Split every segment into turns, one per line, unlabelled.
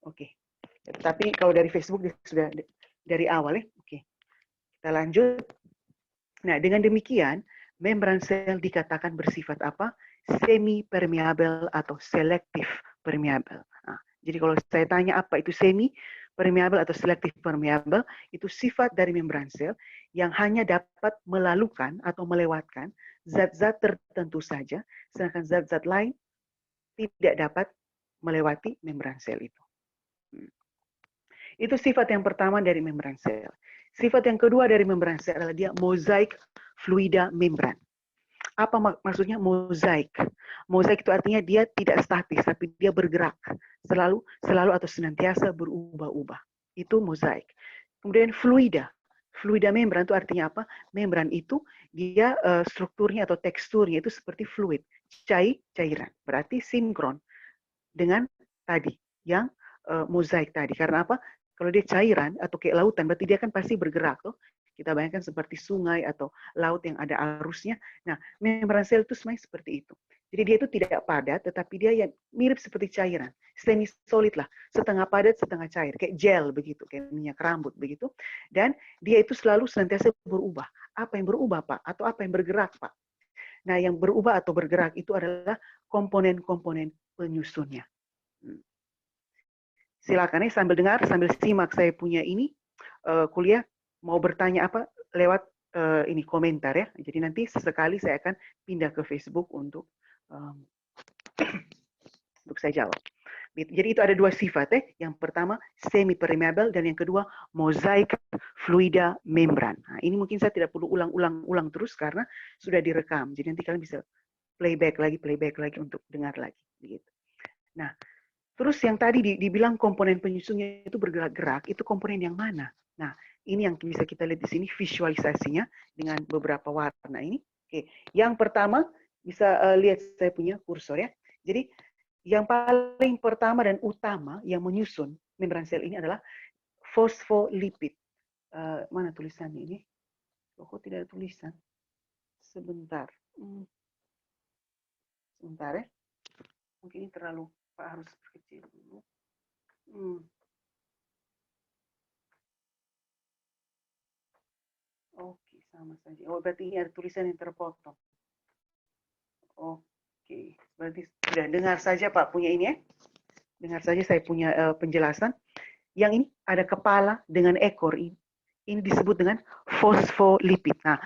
Oke. Tapi kalau dari Facebook sudah dari awal ya. Oke. Kita lanjut. Nah, dengan demikian, membran sel dikatakan bersifat apa? Semi permeabel atau selektif permeabel. Nah, jadi kalau saya tanya apa itu semi permeabel atau selektif permeabel, itu sifat dari membran sel yang hanya dapat melalukan atau melewatkan zat-zat tertentu saja, sedangkan zat-zat lain tidak dapat melewati membran sel itu. Itu sifat yang pertama dari membran sel. Sifat yang kedua dari membran sel adalah dia mozaik fluida membran. Apa maksudnya mozaik? Mozaik itu artinya dia tidak statis, tapi dia bergerak. Selalu atau senantiasa berubah-ubah. Itu mozaik. Kemudian fluida. Fluida membran itu artinya apa? Membran itu dia strukturnya atau teksturnya itu seperti fluid, cairan. Berarti sinkron dengan tadi yang mozaik tadi. Karena apa? Kalau dia cairan atau kayak lautan, berarti dia kan pasti bergerak tuh. Kita bayangkan seperti sungai atau laut yang ada arusnya. Nah, membran sel itu sebenarnya seperti itu. Jadi dia itu tidak padat, tetapi dia yang mirip seperti cairan, semi solid lah, setengah padat, setengah cair, kayak gel begitu, kayak minyak rambut begitu. Dan dia itu selalu senantiasa berubah. Apa yang berubah, Pak? Atau apa yang bergerak, Pak? Nah, yang berubah atau bergerak itu adalah komponen-komponen penyusunnya. Silakan ya sambil dengar, sambil simak saya punya ini kuliah, mau bertanya apa lewat ini komentar ya. Jadi nanti sesekali saya akan pindah ke Facebook untuk saya jawab. Jadi itu ada dua sifat ya. Yang pertama semi permeable dan yang kedua mozaik fluida membran. Nah, ini mungkin saya tidak perlu ulang terus karena sudah direkam. Jadi nanti kalian bisa playback lagi untuk dengar lagi. Begitu. Nah, terus yang tadi dibilang komponen penyusunnya itu bergerak-gerak, itu komponen yang mana? Nah, ini yang bisa kita lihat di sini visualisasinya dengan beberapa warna ini. Oke, yang pertama bisa lihat saya punya kursor ya. Jadi yang paling pertama dan utama yang menyusun membran sel ini adalah fosfolipid. Mana tulisannya ini? Kok tidak ada tulisan? Sebentar. Sebentar ya. Mungkin ini terlalu Pak harus kecil dulu. Oke, sama saja. Oh, berarti ini ada tulisan yang terpotong. Oke, berarti sudah dengar saja Pak punya ini ya. Dengar saja saya punya penjelasan. Yang ini ada kepala dengan ekor ini. Ini disebut dengan fosfolipid. Nah,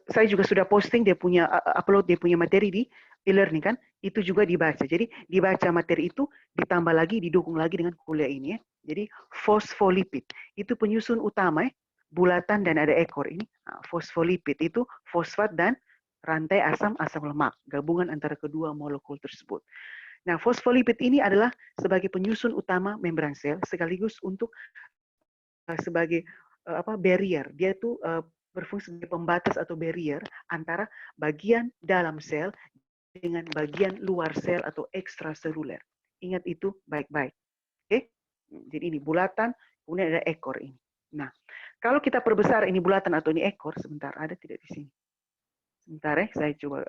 saya juga sudah posting dia punya upload dia punya materi di e-learning kan. Itu juga dibaca. Jadi dibaca materi itu ditambah lagi didukung lagi dengan kuliah ini ya. Jadi fosfolipid itu penyusun utama ya. Bulatan dan ada ekor ini. Nah, fosfolipid itu fosfat dan rantai asam lemak, gabungan antara kedua molekul tersebut. Nah, fosfolipid ini adalah sebagai penyusun utama membran sel sekaligus untuk sebagai barrier. Dia itu berfungsi sebagai pembatas atau barrier antara bagian dalam sel dengan bagian luar sel atau ekstraseluler. Ingat itu baik-baik. Oke? Jadi ini bulatan, kemudian ada ekor ini. Nah, kalau kita perbesar ini bulatan atau ini ekor, sebentar, ada tidak di sini? Sebentar ya, saya coba.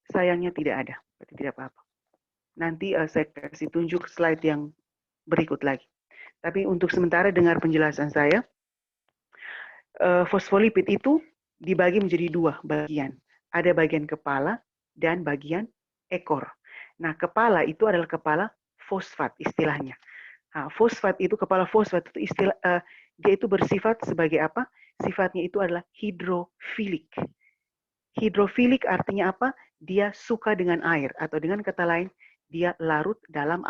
Sayangnya tidak ada, berarti tidak apa-apa. Nanti saya kasih tunjuk slide yang berikut lagi. Tapi untuk sementara dengar penjelasan saya, fosfolipid itu dibagi menjadi dua bagian. Ada bagian kepala dan bagian ekor. Nah, kepala itu adalah kepala fosfat istilahnya. Nah, fosfat itu, kepala fosfat itu dia itu bersifat sebagai apa? Sifatnya itu adalah hidrofilik. Hidrofilik artinya apa? Dia suka dengan air. Atau dengan kata lain, dia larut dalam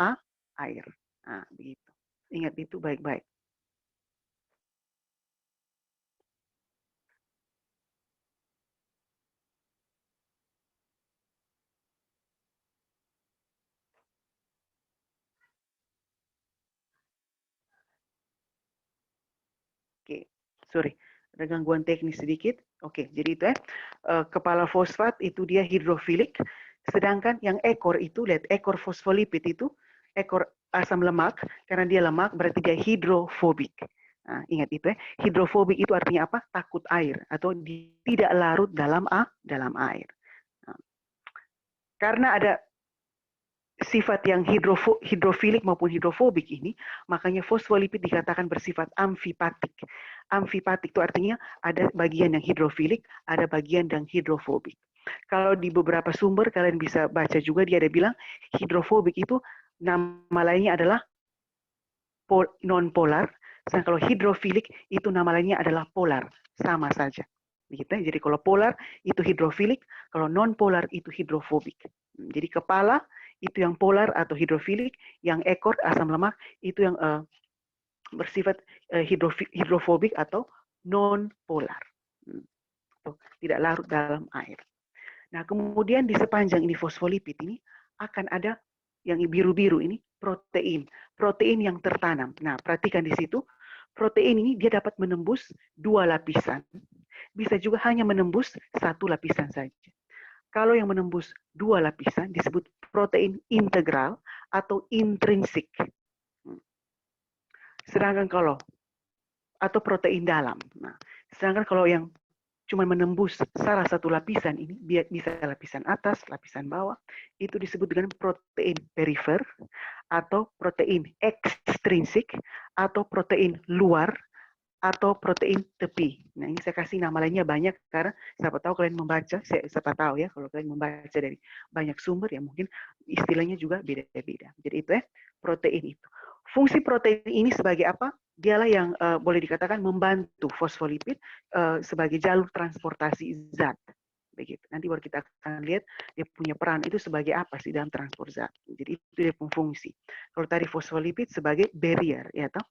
air. Nah, begitu. Ingat itu baik-baik. Oke, sorry. Ada gangguan teknis sedikit. Oke, jadi itu ya. Kepala fosfat itu dia hidrofilik. Sedangkan yang ekor itu, lihat ekor fosfolipid itu, ekor asam lemak, karena dia lemak berarti dia hidrofobik. Nah, ingat itu ya. Hidrofobik itu artinya apa? Takut air atau tidak larut dalam air. Nah, karena ada bersifat yang hidrofilik maupun hidrofobik ini, makanya fosfolipid dikatakan bersifat amfipatik. Amfipatik itu artinya ada bagian yang hidrofilik, ada bagian yang hidrofobik. Kalau di beberapa sumber kalian bisa baca juga dia ada bilang hidrofobik itu nama lainnya adalah non-polar, sedangkan kalau hidrofilik itu nama lainnya adalah polar, sama saja. Gitu. Jadi kalau polar itu hidrofilik, kalau non-polar itu hidrofobik. Jadi kepala itu yang polar atau hidrofilik, yang ekor asam lemak itu yang bersifat hidrofobik atau non-polar. Tidak larut dalam air. Nah, kemudian di sepanjang ini fosfolipid ini akan ada yang biru-biru ini protein. Protein yang tertanam. Nah, perhatikan di situ. Protein ini dia dapat menembus 2 lapisan. Bisa juga hanya menembus 1 lapisan saja. Kalau yang menembus 2 lapisan disebut protein integral atau intrinsik. Sedangkan kalau atau protein dalam. Nah, sedangkan kalau yang cuma menembus salah satu lapisan ini, bisa lapisan atas, lapisan bawah, itu disebut dengan protein perifer, atau protein ekstrinsik, atau protein luar, atau protein tepi. Nah, ini saya kasih nama lainnya banyak karena siapa tahu kalian membaca, siapa tahu ya kalau kalian membaca dari banyak sumber ya mungkin istilahnya juga beda-beda. Jadi itu ya protein itu. Fungsi protein ini sebagai apa? Dialah yang boleh dikatakan membantu fosfolipid sebagai jalur transportasi zat. Begitu. Nanti baru kita akan lihat dia punya peran itu sebagai apa sih dalam transport zat. Jadi itu dia fungsi. Kalau tadi fosfolipid sebagai barrier ya toh.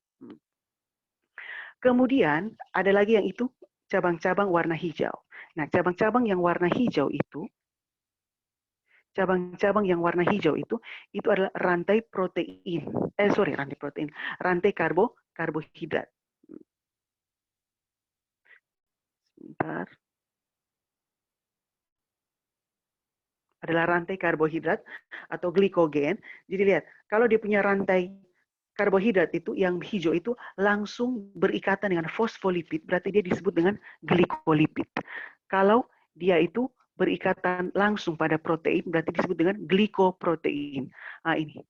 Kemudian ada lagi yang itu cabang-cabang warna hijau. Nah, cabang-cabang yang warna hijau itu itu adalah rantai protein. Rantai protein. Rantai karbohidrat. Sebentar. Adalah rantai karbohidrat atau glikogen. Jadi lihat, kalau dia punya rantai karbohidrat itu yang hijau itu langsung berikatan dengan fosfolipid, berarti dia disebut dengan glikolipid. Kalau dia itu berikatan langsung pada protein, berarti disebut dengan glikoprotein. Nah ini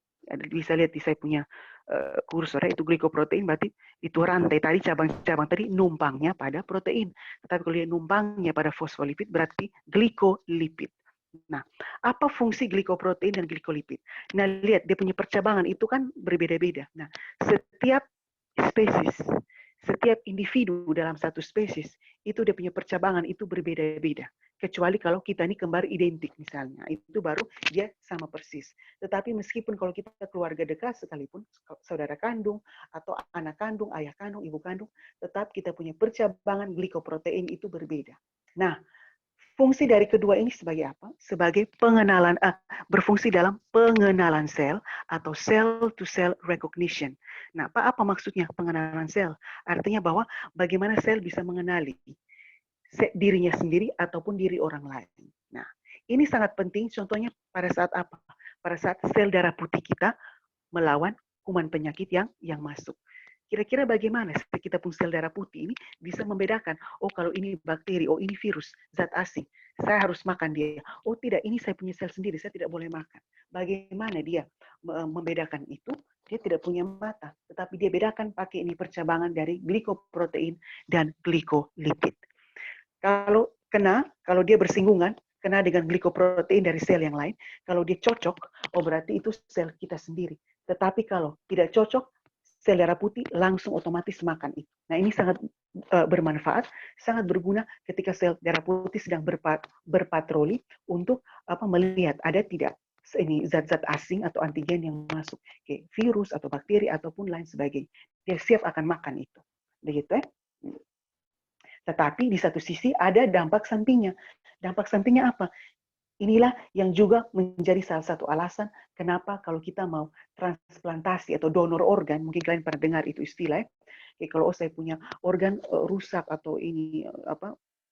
bisa lihat di saya punya kursor itu glikoprotein, berarti itu rantai tadi cabang-cabang tadi numpangnya pada protein. Tetapi kalau dia numpangnya pada fosfolipid, berarti glikolipid. Nah, apa fungsi glikoprotein dan glikolipid? Nah, lihat dia punya percabangan itu kan berbeda-beda. Nah, setiap spesies, setiap individu dalam satu spesies itu dia punya percabangan itu berbeda-beda. Kecuali kalau kita ini kembar identik misalnya, itu baru dia sama persis. Tetapi meskipun kalau kita keluarga dekat sekalipun, saudara kandung atau anak kandung, ayah kandung, ibu kandung, tetap kita punya percabangan glikoprotein itu berbeda. Nah, fungsi dari kedua ini sebagai apa? Sebagai pengenalan, berfungsi dalam pengenalan sel atau cell-to-cell recognition. Nah, apa maksudnya pengenalan sel? Artinya bahwa bagaimana sel bisa mengenali dirinya sendiri ataupun diri orang lain. Nah, ini sangat penting contohnya pada saat apa? Pada saat sel darah putih kita melawan kuman penyakit yang masuk. Kira-kira bagaimana kita pun sel darah putih ini bisa membedakan, oh kalau ini bakteri, oh ini virus, zat asing, saya harus makan dia. Oh tidak, ini saya punya sel sendiri, saya tidak boleh makan. Bagaimana dia membedakan itu? Dia tidak punya mata, tetapi dia bedakan pakai ini percabangan dari glikoprotein dan glikolipid. Kalau dia bersinggungan, kena dengan glikoprotein dari sel yang lain, kalau dia cocok, oh berarti itu sel kita sendiri. Tetapi kalau tidak cocok, sel darah putih langsung otomatis makan itu. Nah ini sangat bermanfaat, sangat berguna ketika sel darah putih sedang berpatroli untuk melihat ada tidak ini zat-zat asing atau antigen yang masuk, kayak virus atau bakteri ataupun lain sebagainya. Dia siap akan makan itu. Begitu ya. Tetapi di satu sisi ada dampak sampingnya. Dampak sampingnya apa? Inilah yang juga menjadi salah satu alasan kenapa kalau kita mau transplantasi atau donor organ, mungkin kalian pernah dengar itu istilah, ya, kalau saya punya organ rusak atau ini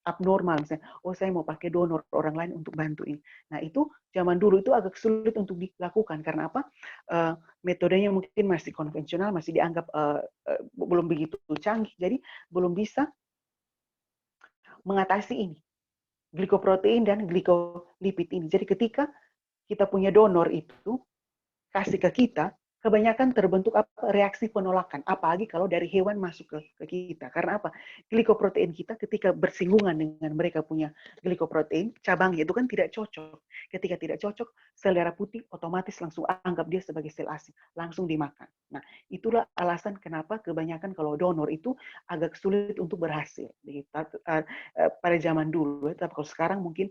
abnormal misalnya, saya mau pakai donor orang lain untuk bantu ini. Nah itu zaman dulu itu agak sulit untuk dilakukan karena apa? Metodenya mungkin masih konvensional, masih dianggap belum begitu canggih, jadi belum bisa mengatasi ini glikoprotein dan glikolipid ini. Jadi ketika kita punya donor itu, kasih ke kita, kebanyakan terbentuk reaksi penolakan, apalagi kalau dari hewan masuk ke kita. Karena apa? Glikoprotein kita ketika bersinggungan dengan mereka punya glikoprotein, cabangnya itu kan tidak cocok. Ketika tidak cocok, sel darah putih otomatis langsung anggap dia sebagai sel asing, langsung dimakan. Nah, itulah alasan kenapa kebanyakan kalau donor itu agak sulit untuk berhasil. Pada zaman dulu, tapi kalau sekarang mungkin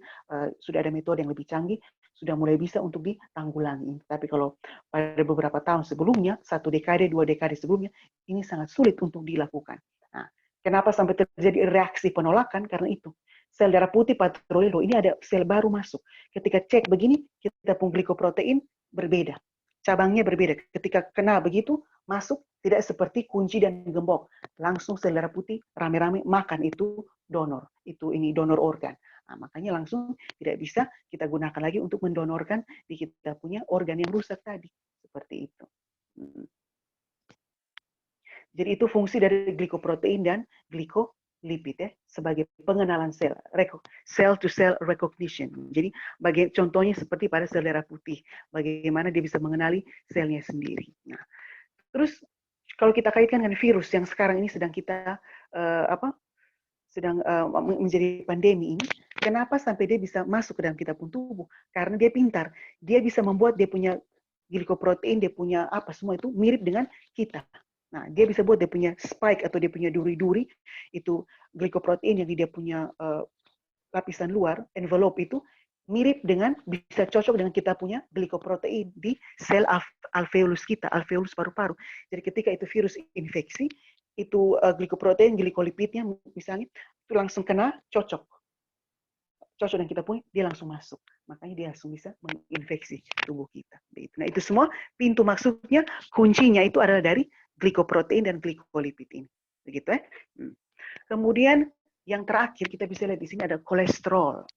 sudah ada metode yang lebih canggih, sudah mulai bisa untuk ditanggulangi. Tapi kalau pada beberapa tahun sebelumnya, 1 dekade, 2 dekade sebelumnya, ini sangat sulit untuk dilakukan. Nah, kenapa sampai terjadi reaksi penolakan? Karena itu. Sel darah putih patroli, loh ini ada sel baru masuk. Ketika cek begini, kita punya glikoprotein berbeda. Cabangnya berbeda. Ketika kena begitu, masuk tidak seperti kunci dan gembok. Langsung sel darah putih rame-rame makan itu donor. Ini donor organ. Nah, makanya langsung tidak bisa kita gunakan lagi untuk mendonorkan di kita punya organ yang rusak tadi. Seperti itu. Jadi itu fungsi dari glikoprotein dan glikolipid ya, sebagai pengenalan sel, cell to cell recognition. Jadi contohnya seperti pada sel darah putih, bagaimana dia bisa mengenali selnya sendiri. Nah, terus kalau kita kaitkan dengan virus yang sekarang ini sedang kita sedang menjadi pandemi ini, kenapa sampai dia bisa masuk ke dalam kita pun tubuh? Karena dia pintar, dia bisa membuat dia punya glikoprotein, dia punya apa semua itu mirip dengan kita. Nah, dia bisa buat dia punya spike atau dia punya duri-duri, itu glikoprotein yang dia punya lapisan luar, envelope itu, mirip dengan, bisa cocok dengan kita punya glikoprotein di sel alveolus kita, alveolus paru-paru. Jadi ketika itu virus infeksi, itu glikoprotein, glikolipidnya misalnya, itu langsung kena, cocok dengan kita punya, dia langsung masuk. Makanya dia langsung bisa menginfeksi tubuh kita. Nah, itu semua pintu maksudnya, kuncinya itu adalah dari glikoprotein dan glikolipid ini. Begitu ya. Kemudian yang terakhir kita bisa lihat di sini ada kolesterol.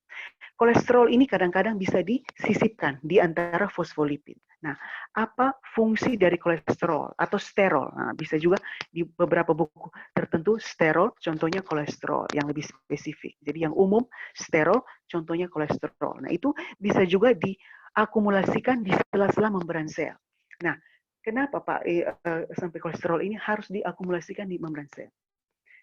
Kolesterol ini kadang-kadang bisa disisipkan di antara fosfolipid. Nah, apa fungsi dari kolesterol atau sterol? Nah, bisa juga di beberapa buku tertentu sterol, contohnya kolesterol yang lebih spesifik. Jadi yang umum sterol, contohnya kolesterol. Nah, itu bisa juga diakumulasikan di sela-sela membran sel. Nah, kenapa Pak sampai kolesterol ini harus diakumulasikan di membran sel?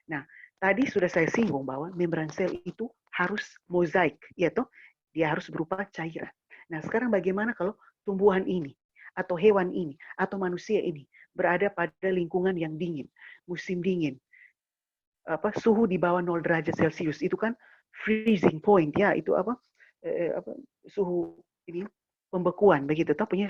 Nah, tadi sudah saya singgung bahwa membran sel itu harus mozaik, ya toh? Dia harus berupa cairan. Nah, sekarang bagaimana kalau tumbuhan ini, atau hewan ini, atau manusia ini berada pada lingkungan yang dingin, musim dingin, suhu di bawah 0 derajat Celcius, itu kan freezing point, ya, itu suhu ini pembekuan, begitu, toh punya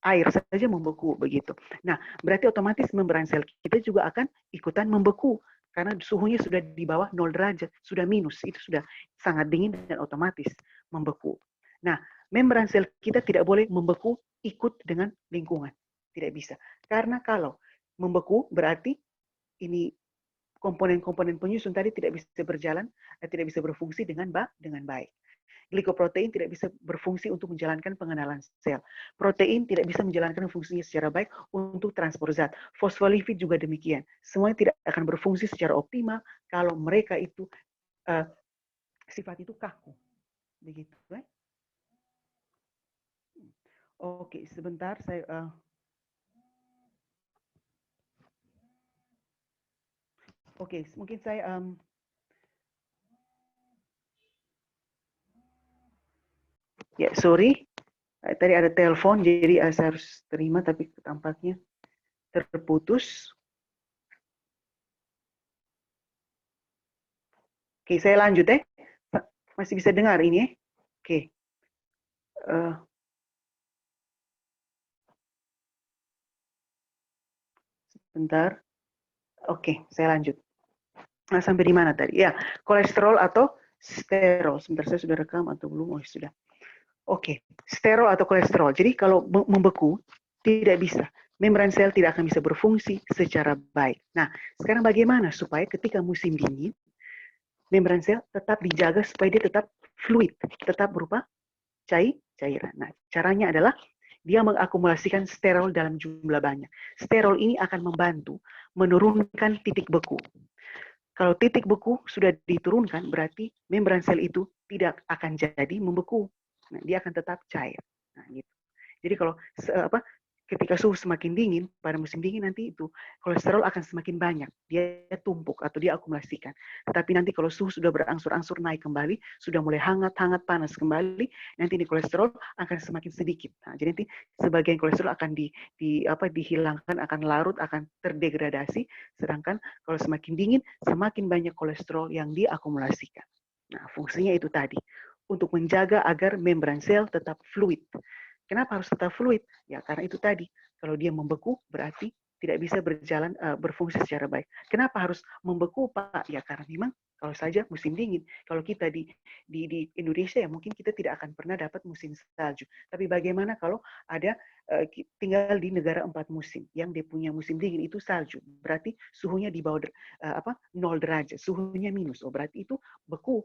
air saja membeku, begitu. Nah, berarti otomatis membran sel kita juga akan ikutan membeku, karena suhunya sudah di bawah 0 derajat, sudah minus, itu sudah sangat dingin dan otomatis membeku. Nah, membran sel kita tidak boleh membeku ikut dengan lingkungan. Tidak bisa. Karena kalau membeku berarti ini komponen-komponen penyusun tadi tidak bisa berjalan, tidak bisa berfungsi dengan baik. Glikoprotein tidak bisa berfungsi untuk menjalankan pengenalan sel. Protein tidak bisa menjalankan fungsinya secara baik untuk transport zat. Fosfolipid juga demikian. Semuanya tidak akan berfungsi secara optimal kalau mereka itu sifat itu kaku. Begitu. Oke, sebentar saya Oke, mungkin saya ya, sorry. Tadi ada telepon, jadi saya harus terima, tapi tampaknya terputus. Oke, saya lanjut ya. Masih bisa dengar ini ya? Oke. Sebentar. Oke, saya lanjut. Nah, sampai di mana tadi? Ya, kolesterol atau sterol. Sebentar, saya sudah rekam atau belum? Oh, sudah. Oke, sterol atau kolesterol. Jadi kalau membeku, tidak bisa. Membran sel tidak akan bisa berfungsi secara baik. Nah, sekarang bagaimana supaya ketika musim dingin, membran sel tetap dijaga supaya dia tetap fluid, tetap berupa cairan. Nah, caranya adalah dia mengakumulasikan sterol dalam jumlah banyak. Sterol ini akan membantu menurunkan titik beku. Kalau titik beku sudah diturunkan, berarti membran sel itu tidak akan jadi membeku. Nah, dia akan tetap cair. Nah, gitu. Jadi kalau ketika suhu semakin dingin, pada musim dingin nanti itu kolesterol akan semakin banyak. Dia tumpuk atau dia akumulasikan. Tetapi nanti kalau suhu sudah berangsur-angsur naik kembali, sudah mulai hangat-hangat panas kembali, nanti ini kolesterol akan semakin sedikit. Nah, jadi nanti sebagian kolesterol akan dihilangkan, akan larut, akan terdegradasi. Sedangkan kalau semakin dingin, semakin banyak kolesterol yang diakumulasikan. Nah, fungsinya itu tadi. Untuk menjaga agar membran sel tetap fluid. Kenapa harus tetap fluid? Ya karena itu tadi, kalau dia membeku berarti tidak bisa berfungsi secara baik. Kenapa harus membeku, Pak? Ya karena memang kalau saja musim dingin, kalau kita di Indonesia ya mungkin kita tidak akan pernah dapat musim salju. Tapi bagaimana kalau ada tinggal di negara 4 musim yang dia punya musim dingin itu salju, berarti suhunya di bawah 0 derajat, suhunya minus. Oh berarti itu beku.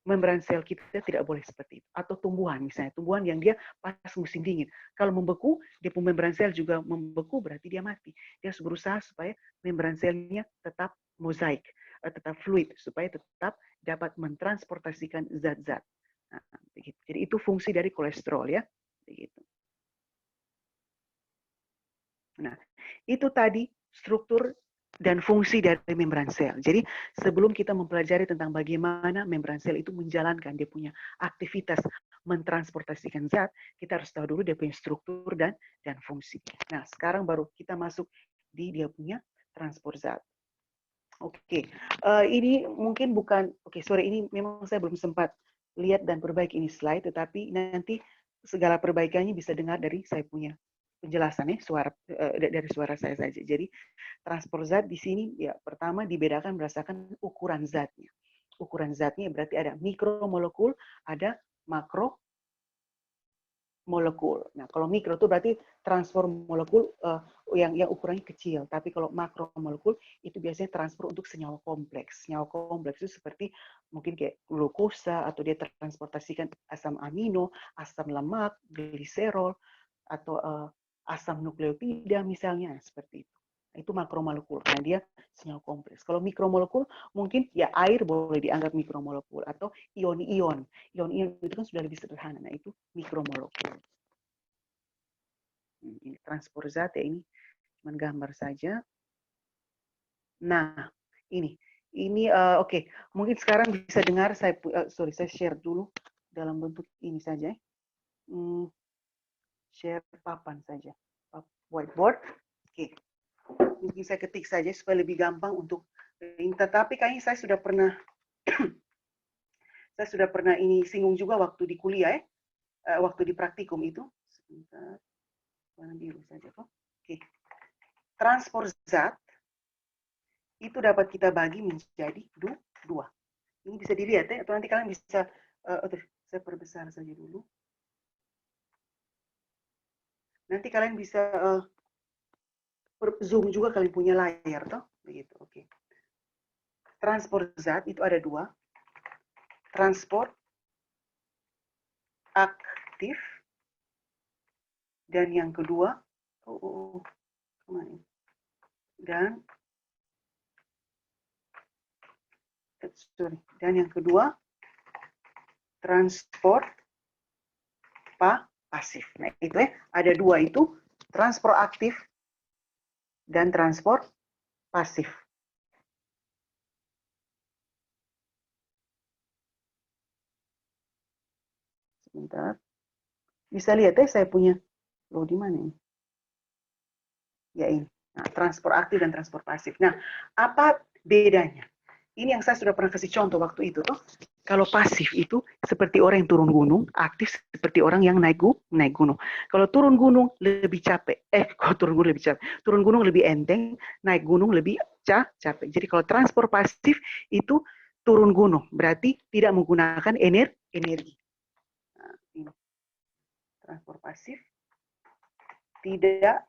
Membran sel kita tidak boleh seperti itu. Atau tumbuhan misalnya, tumbuhan yang dia pas musim dingin. Kalau membeku, dia punya membran sel juga membeku, berarti dia mati. Dia harus berusaha supaya membran selnya tetap mozaik, tetap fluid, supaya tetap dapat mentransportasikan zat-zat. Nah, begitu. Jadi itu fungsi dari kolesterol ya. Begitu. Nah, itu tadi struktur dan fungsi dari membran sel. Jadi sebelum kita mempelajari tentang bagaimana membran sel itu menjalankan dia punya aktivitas mentransportasikan zat, kita harus tahu dulu dia punya struktur dan fungsi. Nah, sekarang baru kita masuk di dia punya transport zat. Oke, ini mungkin bukan, sorry, ini memang saya belum sempat lihat dan perbaiki ini slide, tetapi nanti segala perbaikannya bisa dengar dari saya punya penjelasan ya, dari suara saya saja. Jadi transport zat di sini ya pertama dibedakan berdasarkan ukuran zatnya. Ukuran zatnya berarti ada mikromolekul, ada makromolekul. Nah, kalau mikro itu berarti transfer molekul yang ukurannya kecil. Tapi kalau makromolekul itu biasanya transfer untuk senyawa kompleks. Senyawa kompleks itu seperti mungkin kayak glukosa atau dia transportasikan asam amino, asam lemak, gliserol atau asam nukleotida misalnya seperti itu. Itu makromolekul karena dia senyawa kompleks. Kalau mikromolekul mungkin ya air boleh dianggap mikromolekul atau ion-ion. Ion-ion itu kan sudah lebih sederhana. Nah, itu mikromolekul. Ini transport zat ya, ini cuma gambar saja. Nah, ini oke. Mungkin sekarang bisa dengar saya saya share dulu dalam bentuk ini saja. Share papan saja. Whiteboard. Oke. Mungkin saya ketik saja supaya lebih gampang untuk ini. Tetapi kayaknya saya sudah pernah ini singgung juga waktu di kuliah ya. Waktu di praktikum itu. Sebentar. Warna biru saja kok. Oke. Transport zat itu dapat kita bagi menjadi dua. Ini bisa dilihat ya, atau nanti kalian bisa, saya perbesar saja dulu. Nanti kalian bisa zoom juga kalian punya layar toh, begitu. Oke. Transport zat itu ada dua. Transport aktif dan yang kedua, kemana? Dan yang kedua transport pasif. Nah, itu ya, ada dua itu, transport aktif dan transport pasif. Sebentar. Bisa lihat ya saya punya. Loh, di mana ini? Ya ini. Nah, transport aktif dan transport pasif. Nah, apa bedanya? Ini yang saya sudah pernah kasih contoh waktu itu. Toh. Kalau pasif itu seperti orang yang turun gunung, aktif seperti orang yang naik gunung. Kalau turun gunung lebih capek. Kalau turun gunung lebih capek. Turun gunung lebih enteng, naik gunung lebih capek. Jadi kalau transport pasif itu turun gunung, berarti tidak menggunakan energi. Nah, ini. Transport pasif tidak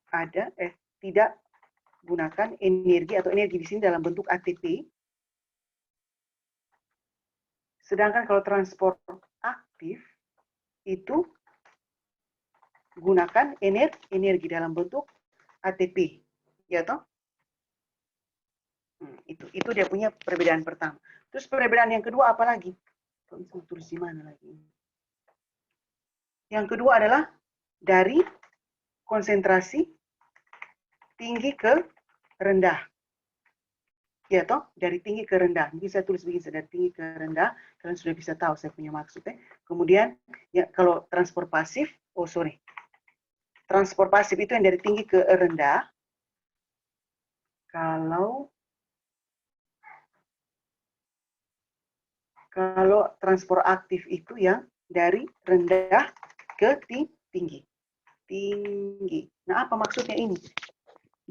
gunakan energi atau energi di sini dalam bentuk ATP. Sedangkan kalau transport aktif itu gunakan energi dalam bentuk ATP, ya toh? Itu dia punya perbedaan pertama. Terus perbedaan yang kedua apa lagi? Tulis di mana lagi? Yang kedua adalah dari konsentrasi tinggi ke rendah. Ya toh, dari tinggi ke rendah. Mungkin saya tulis begini, dari tinggi ke rendah, kalian sudah bisa tahu saya punya maksudnya. Kemudian, ya kalau transport pasif, transport pasif itu yang dari tinggi ke rendah. Kalau transport aktif itu yang dari rendah ke tinggi. Nah, apa maksudnya ini?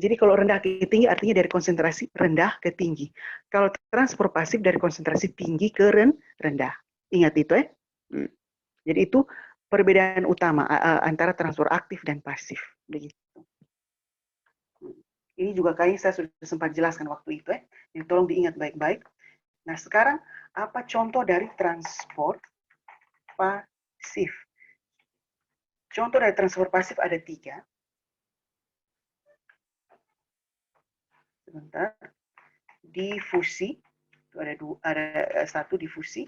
Jadi kalau rendah ke tinggi artinya dari konsentrasi rendah ke tinggi. Kalau transport pasif dari konsentrasi tinggi ke rendah. Ingat itu ya. Jadi itu perbedaan utama antara transport aktif dan pasif. Begitu. Ini juga kayaknya saya sudah sempat jelaskan waktu itu ya. Yang tolong diingat baik-baik. Nah sekarang apa contoh dari transport pasif? Contoh dari transport pasif ada 3. Sebentar. Difusi, itu ada 1 difusi.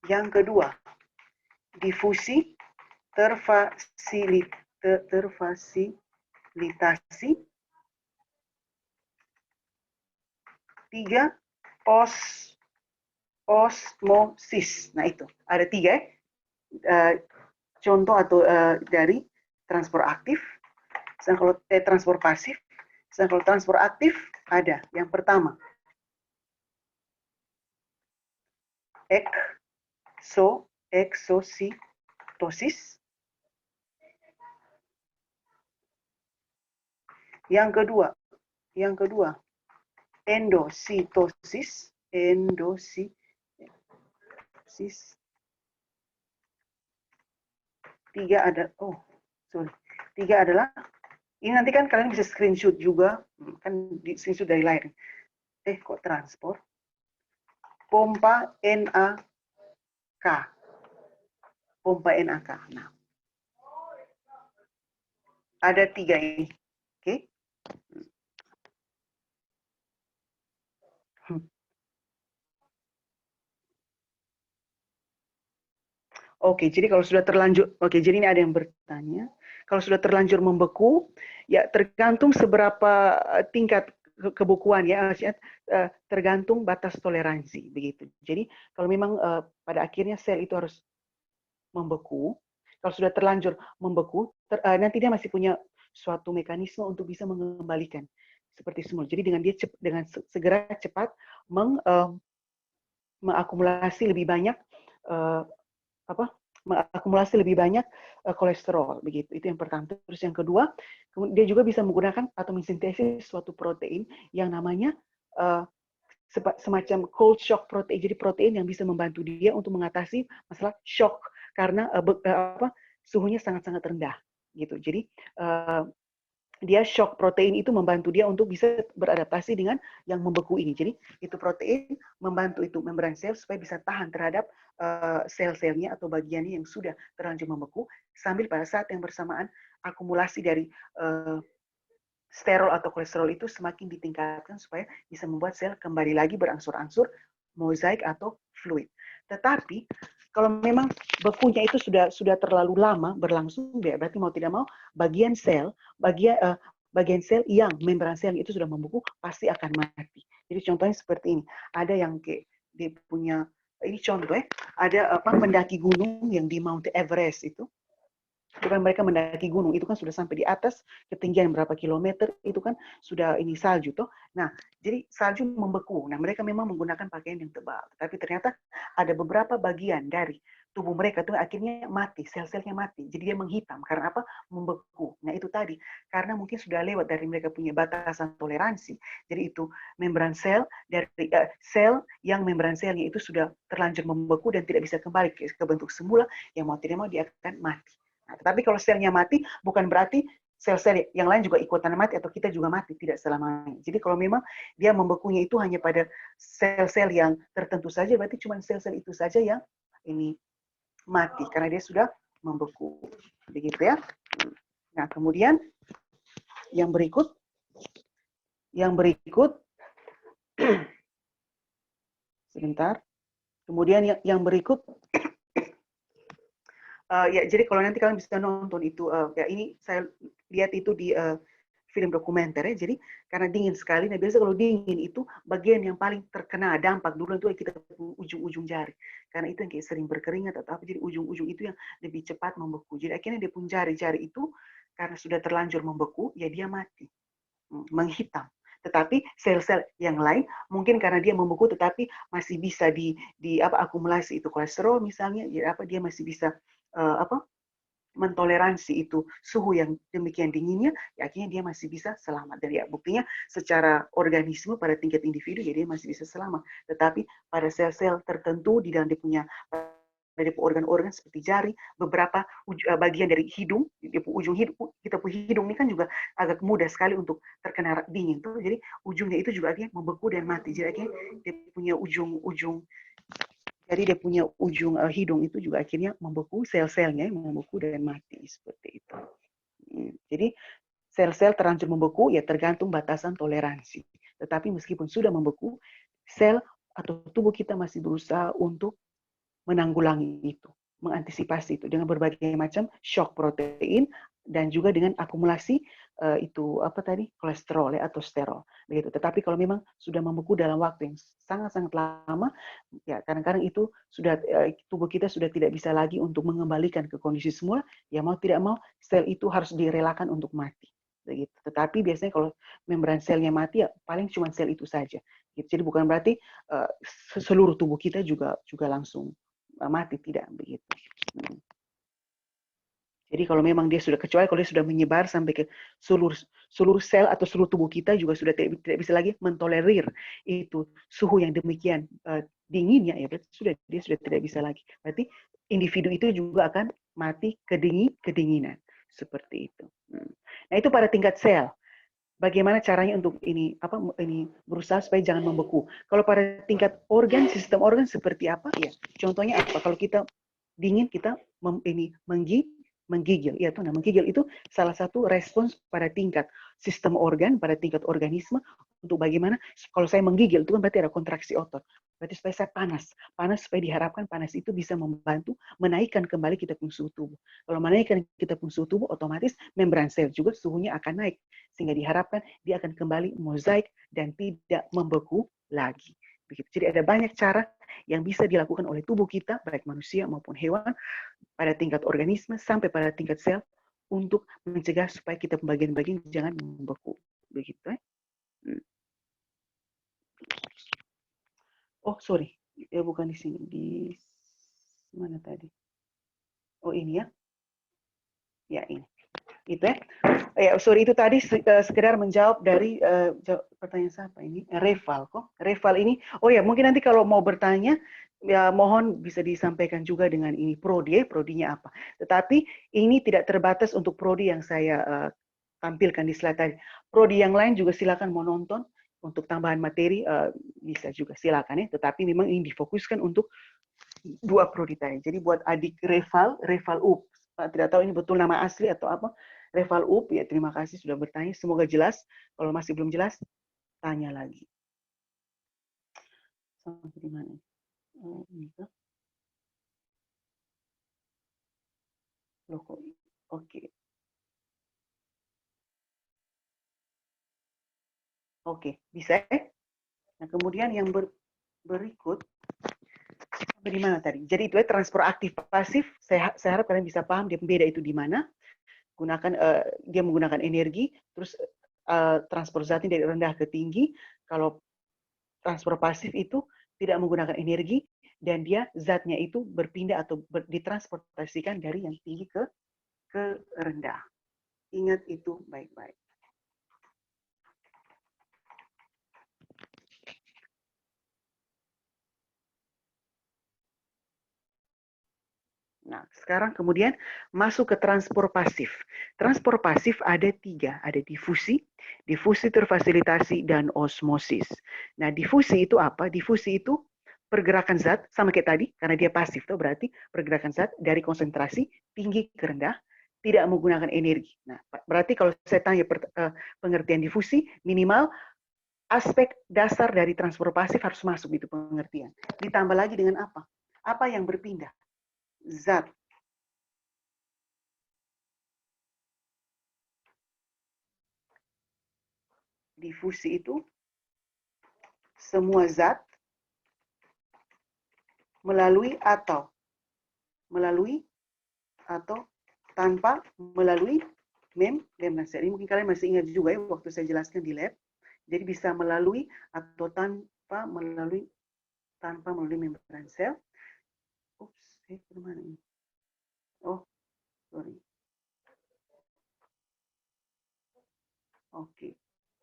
Yang kedua, difusi terfasilitasi. 3, osmosis. Nah itu, ada 3 contoh atau dari transport aktif. Sedangkan kalau transport pasif, sedangkan kalau transport aktif ada. Yang pertama, eksositosis. Yang kedua, endositosis. 3 adalah, ini nanti kan kalian bisa screenshot juga, kan di screenshot dari layar. Kok transport? Pompa NaK. Nah, ada 3 ini. Oke. Oke, jadi kalau sudah terlanjur, jadi ini ada yang bertanya, kalau sudah terlanjur membeku, ya tergantung seberapa tingkat kebekuan ya, tergantung batas toleransi begitu. Jadi kalau memang pada akhirnya sel itu harus membeku, kalau sudah terlanjur membeku, nanti dia masih punya suatu mekanisme untuk bisa mengembalikan seperti semula. Jadi dengan segera cepat mengakumulasi lebih banyak kolesterol begitu. Itu yang pertama. Terus yang kedua, dia juga bisa menggunakan atau mensintesis suatu protein yang namanya semacam cold shock protein. Jadi protein yang bisa membantu dia untuk mengatasi masalah shock karena suhunya sangat-sangat rendah gitu. Jadi dia shock protein itu membantu dia untuk bisa beradaptasi dengan yang membeku ini. Jadi itu protein membantu itu membran sel supaya bisa tahan terhadap sel-selnya atau bagiannya yang sudah terlanjur membeku, sambil pada saat yang bersamaan akumulasi dari sterol atau kolesterol itu semakin ditingkatkan supaya bisa membuat sel kembali lagi berangsur-angsur mozaik atau fluid. Tetapi kalau memang bekunya itu sudah terlalu lama berlangsung, berarti mau tidak mau bagian sel yang membran sel itu sudah membeku pasti akan mati. Jadi contohnya seperti ini. Ada yang dia punya, ini contoh ya, ada pendaki gunung yang di Mount Everest itu kan mereka mendaki gunung itu kan sudah sampai di atas ketinggian berapa kilometer itu kan sudah ini salju toh. Nah, jadi salju membeku. Nah, mereka memang menggunakan pakaian yang tebal, tapi ternyata ada beberapa bagian dari tubuh mereka tuh akhirnya mati, sel-selnya mati. Jadi dia menghitam karena apa? Membeku. Nah, itu tadi karena mungkin sudah lewat dari mereka punya batasan toleransi. Jadi itu membran sel dari sel yang membran selnya itu sudah terlanjur membeku dan tidak bisa kembali ke bentuk semula, yang mau tidak mau dia akan mati. Nah, tetapi kalau selnya mati, bukan berarti sel-sel yang lain juga ikutan mati atau kita juga mati, tidak selamanya. Jadi kalau memang dia membekunya itu hanya pada sel-sel yang tertentu saja, berarti cuma sel-sel itu saja yang ini mati karena dia sudah membeku. Begitu ya. Nah, kemudian yang berikut sebentar. Kemudian yang berikut ya, jadi kalau nanti kalian bisa nonton itu, ya ini saya lihat itu di film dokumenter ya. Jadi karena dingin sekali, nah biasa kalau dingin itu bagian yang paling terkena dampak dulu itu kita ujung-ujung jari. Karena itu yang kayak sering berkeringat atau apa, jadi ujung-ujung itu yang lebih cepat membeku. Jadi akhirnya dia pun jari-jari itu karena sudah terlanjur membeku, ya dia mati, menghitam. Tetapi sel-sel yang lain mungkin karena dia membeku tetapi masih bisa di apa akumulasi itu kolesterol misalnya, ya apa dia masih bisa apa mentoleransi itu suhu yang demikian dinginnya, ya akhirnya dia masih bisa selamat. Dari ya, buktinya secara organisme pada tingkat individu, ya dia masih bisa selamat. Tetapi pada sel-sel tertentu di dalam dia punya dari organ-organ seperti jari, beberapa bagian dari hidung, ujung hidung, kita punya hidung ini kan juga agak mudah sekali untuk terkena dingin tuh, jadi ujungnya itu juga akhirnya membeku dan mati. Jadi akhirnya dia punya ujung-ujung jadi dia punya ujung hidung itu juga akhirnya membeku, sel-selnya membeku dan mati seperti itu. Jadi sel-sel terlanjur membeku ya tergantung batasan toleransi. Tetapi meskipun sudah membeku, sel atau tubuh kita masih berusaha untuk menanggulangi itu, mengantisipasi itu dengan berbagai macam shock protein dan juga dengan akumulasi itu apa tadi kolesterol ya, atau sterol begitu. Tetapi kalau memang sudah membeku dalam waktu yang sangat-sangat lama, ya kadang-kadang itu sudah tubuh kita sudah tidak bisa lagi untuk mengembalikan ke kondisi semula, ya mau tidak mau sel itu harus direlakan untuk mati. Begitu. Tetapi biasanya kalau membran selnya mati ya paling cuma sel itu saja. Gitu. Jadi bukan berarti seluruh tubuh kita juga langsung mati, tidak begitu. Jadi kalau memang dia sudah, kecuali kalau dia sudah menyebar sampai ke seluruh sel atau seluruh tubuh kita juga sudah tidak bisa lagi mentolerir itu suhu yang demikian dinginnya, ya berarti dia sudah tidak bisa lagi. Berarti individu itu juga akan mati kedinginan seperti itu. Nah itu pada tingkat sel. Bagaimana caranya untuk ini berusaha supaya jangan membeku. Kalau pada tingkat organ, sistem organ seperti apa? Ya, contohnya apa? Kalau kita dingin kita menggigil. Ya, tuh, nah, menggigil itu salah satu respons pada tingkat sistem organ, pada tingkat organisme untuk bagaimana kalau saya menggigil itu kan berarti ada kontraksi otot. Berarti supaya saya panas supaya diharapkan panas itu bisa membantu menaikkan kembali kita punya suhu tubuh. Kalau menaikkan kita punya suhu tubuh, otomatis membran sel juga suhunya akan naik sehingga diharapkan dia akan kembali mozaik dan tidak membeku lagi. Begitu. Jadi ada banyak cara yang bisa dilakukan oleh tubuh kita, baik manusia maupun hewan, pada tingkat organisme sampai pada tingkat sel untuk mencegah supaya kita bagian-bagian jangan membeku. Begitu. Oh, sorry. Ya, bukan di sini. Di mana tadi? Oh, ini ya. Ya, ini. Itu ya. Ya, sorry, itu tadi sekedar menjawab dari pertanyaan siapa ini? Reval kok. Reval ini, oh ya mungkin nanti kalau mau bertanya, ya mohon bisa disampaikan juga dengan ini prodinya apa. Tetapi ini tidak terbatas untuk prodi yang saya tampilkan di slide tadi. Prodi yang lain juga silakan mau nonton untuk tambahan materi bisa juga silakan ya. Tetapi memang ini difokuskan untuk dua prodi tadi. Jadi buat adik Reval UP. Tidak tahu ini betul nama asli atau apa. Reval UP, ya terima kasih sudah bertanya. Semoga jelas. Kalau masih belum jelas, tanya lagi. Sampai di mana? Oh, ini kan. Loh, kok. Oke. Oke, bisa ya? Nah, kemudian yang berikut, sampai di mana tadi? Jadi itu ya transport aktif pasif. Saya harap kalian bisa paham dia beda itu di mana. Gunakan dia menggunakan energi, terus transport zatnya dari rendah ke tinggi. Kalau transport pasif itu tidak menggunakan energi dan dia zatnya itu berpindah atau ditransportasikan dari yang tinggi ke rendah. Ingat itu baik-baik. Nah, sekarang kemudian masuk ke transport pasif. Transport pasif ada 3, ada difusi terfasilitasi, dan osmosis. Nah, difusi itu apa? Difusi itu pergerakan zat, sama kayak tadi, karena dia pasif, itu berarti pergerakan zat dari konsentrasi tinggi ke rendah, tidak menggunakan energi. Nah, berarti kalau saya tanya pengertian difusi, minimal aspek dasar dari transport pasif harus masuk itu pengertian. Ditambah lagi dengan apa? Apa yang berpindah? Zat. Difusi itu semua zat melalui atau tanpa melalui membran sel. Ini mungkin kalian masih ingat juga ya waktu saya jelaskan di lab. Jadi bisa melalui atau tanpa melalui membran sel. Ups, kemana ini? Oh, sorry. Oke.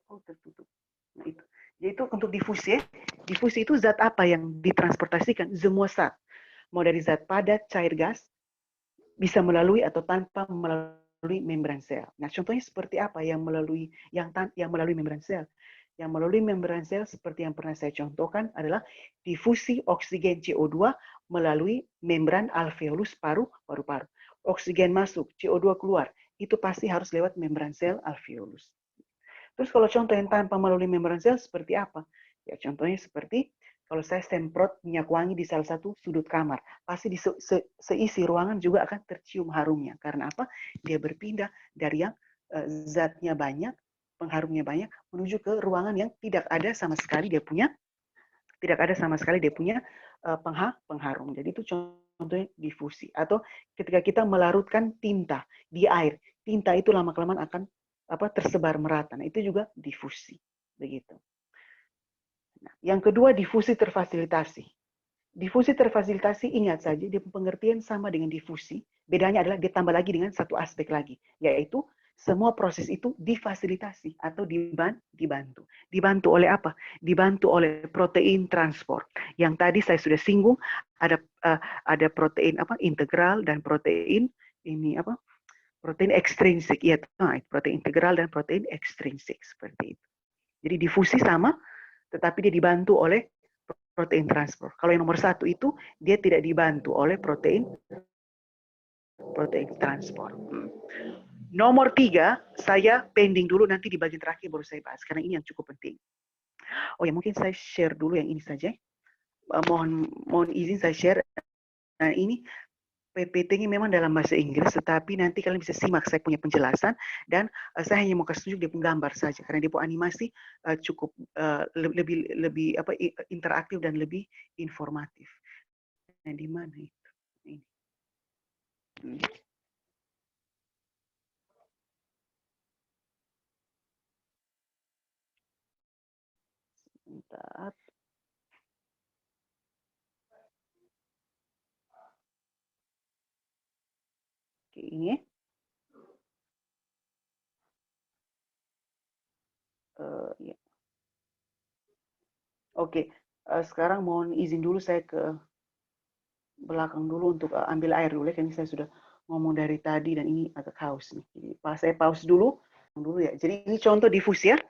Oh, tertutup. Nah, itu. Jadi itu untuk difusi ya. Difusi itu zat apa yang ditransportasikan? Semua zat. Mau dari zat padat, cair, gas, bisa melalui atau tanpa melalui membran sel. Nah, contohnya seperti apa yang melalui membran sel? Yang melalui membran sel seperti yang pernah saya contohkan adalah difusi oksigen CO2 melalui membran alveolus paru-paru. Oksigen masuk, CO2 keluar. Itu pasti harus lewat membran sel alveolus. Terus kalau contoh yang tanpa melalui membran sel seperti apa? Ya contohnya seperti kalau saya semprot minyak wangi di salah satu sudut kamar, pasti di seisi ruangan juga akan tercium harumnya. Karena apa? Dia berpindah dari yang zatnya banyak, pengharumnya banyak, menuju ke ruangan yang tidak ada sama sekali dia punya pengharum. Jadi itu contohnya difusi. Atau ketika kita melarutkan tinta di air, tinta itu lama-kelamaan akan tersebar merata. Nah, itu juga difusi. Begitu. Nah, yang kedua, difusi terfasilitasi. Difusi terfasilitasi, ingat saja, dia pengertian sama dengan difusi. Bedanya adalah ditambah lagi dengan satu aspek lagi, yaitu semua proses itu difasilitasi atau dibantu. Dibantu oleh apa? Dibantu oleh protein transport. Yang tadi saya sudah singgung, ada protein integral dan protein protein ekstrinsik. Ya, protein integral dan protein ekstrinsik seperti itu. Jadi difusi sama, tetapi dia dibantu oleh protein transport. Kalau yang nomor satu itu dia tidak dibantu oleh protein transport. Nomor 3, saya pending dulu, nanti di bagian terakhir baru saya bahas, karena ini yang cukup penting. Oh ya, mungkin saya share dulu yang ini saja. Mohon izin saya share. Nah, ini PPT-nya memang dalam bahasa Inggris, tetapi nanti kalian bisa simak saya punya penjelasan, dan saya hanya mau kasih tunjuk dia punya gambar saja, karena dia punya animasi cukup lebih interaktif dan lebih informatif. Nah, di mana itu? Ini. Sebentar. Oke, ini. Ya. Oke, sekarang mohon izin dulu saya ke belakang dulu untuk ambil air dulu, karena saya sudah ngomong dari tadi dan ini agak haus nih. Jadi saya pause dulu ya. Jadi ini contoh difusi ya.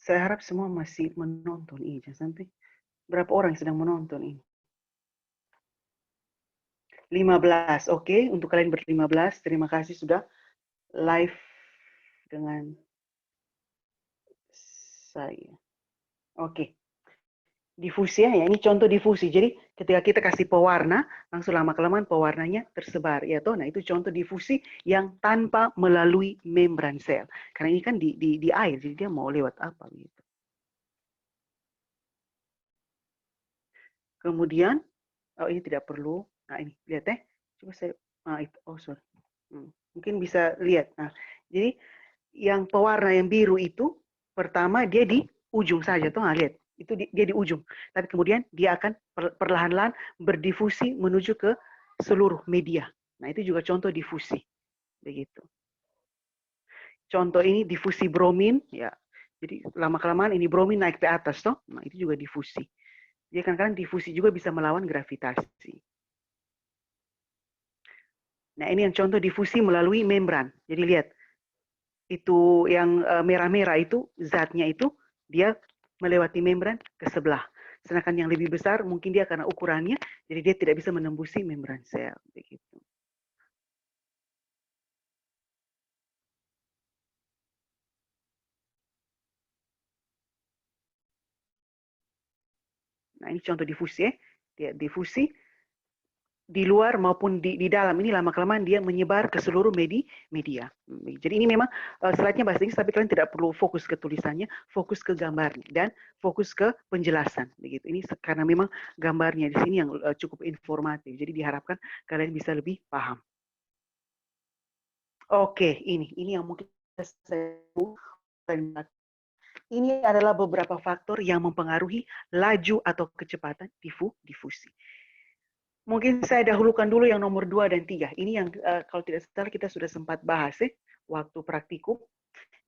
Saya harap semua masih menonton ini. Jangan sampai berapa orang yang sedang menonton ini? 15. Oke, untuk kalian ber-15, terima kasih sudah live dengan saya. Oke. Difusi ya, ini contoh difusi. Jadi ketika kita kasih pewarna, langsung lama-kelamaan pewarnanya tersebar. Ya toh? Nah, itu contoh difusi yang tanpa melalui membran sel. Karena ini kan di air, jadi dia mau lewat apa gitu. Kemudian, oh ini tidak perlu. Nah ini, lihat ya. Coba saya, sorry. Mungkin bisa lihat. Nah, jadi yang pewarna yang biru itu, pertama dia di ujung saja, tuh lihat. Itu dia di ujung. Tapi kemudian dia akan perlahan-lahan berdifusi menuju ke seluruh media. Nah, itu juga contoh difusi. Begitu. Contoh ini difusi bromin, ya. Jadi lama-kelamaan ini bromin naik ke atas, toh. Nah, itu juga difusi. Jadi kadang-kadang difusi juga bisa melawan gravitasi. Nah, ini yang contoh difusi melalui membran. Jadi lihat, itu yang merah-merah itu, zatnya itu, dia melewati membran ke sebelah. Sedangkan yang lebih besar, mungkin dia karena ukurannya, jadi dia tidak bisa menembusi membran sel. Begitu. Nah, ini contoh difusi ya. Dia difusi di luar maupun di dalam ini lama-kelamaan dia menyebar ke seluruh media. Jadi ini memang slide-nya bahasa Inggris, tapi kalian tidak perlu fokus ke tulisannya, fokus ke gambarnya dan fokus ke penjelasan. Begitu. Ini karena memang gambarnya di sini yang cukup informatif. Jadi diharapkan kalian bisa lebih paham. Oke, ini yang mungkin saya ini adalah beberapa faktor yang mempengaruhi laju atau kecepatan difusi. Mungkin saya dahulukan dulu yang nomor 2 dan 3. Ini yang kalau tidak salah kita sudah sempat bahas waktu praktikum.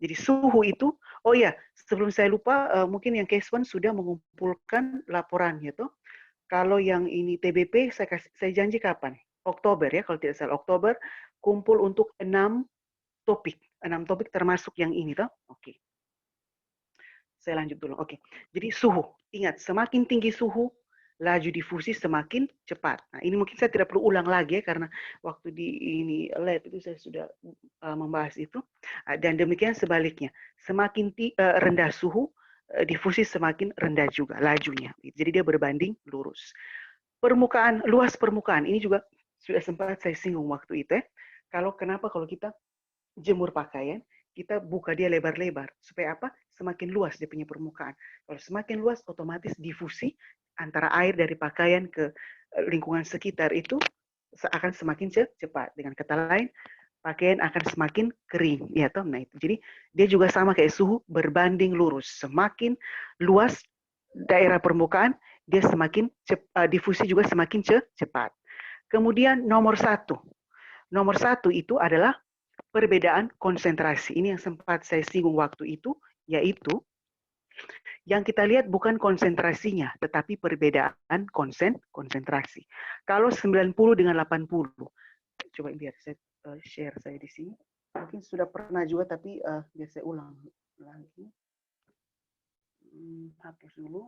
Jadi suhu itu, oh ya, sebelum saya lupa, mungkin yang case 1 sudah mengumpulkan laporannya tuh. Kalau yang ini TBP, saya janji kapan? Oktober ya, kalau tidak salah Oktober, kumpul untuk 6 topik. 6 topik termasuk yang ini tuh. Oke. Saya lanjut dulu. Oke. Jadi suhu. Ingat, semakin tinggi suhu, laju difusi semakin cepat. Nah, ini mungkin saya tidak perlu ulang lagi ya, karena waktu di ini lab itu saya sudah membahas itu. Dan demikian sebaliknya, semakin rendah suhu, difusi semakin rendah juga lajunya. Jadi dia berbanding lurus. Luas permukaan, ini juga sudah sempat saya singgung waktu itu ya. Kenapa kalau kita jemur pakaian, kita buka dia lebar-lebar. Supaya apa? Semakin luas dia punya permukaan. Kalau semakin luas, otomatis difusi antara air dari pakaian ke lingkungan sekitar itu akan semakin cepat. Dengan kata lain, pakaian akan semakin kering. Ya, toh? Nah, itu. Jadi, dia juga sama kayak suhu, berbanding lurus. Semakin luas daerah permukaan, dia semakin difusi juga semakin cepat. Kemudian nomor satu. Nomor satu itu adalah perbedaan konsentrasi. Ini yang sempat saya singgung waktu itu, yaitu yang kita lihat bukan konsentrasinya, tetapi perbedaan konsentrasi. Kalau 90 dengan 80, coba biar saya share saya di sini. Mungkin sudah pernah juga, tapi biar saya ulang lagi. Hapus dulu.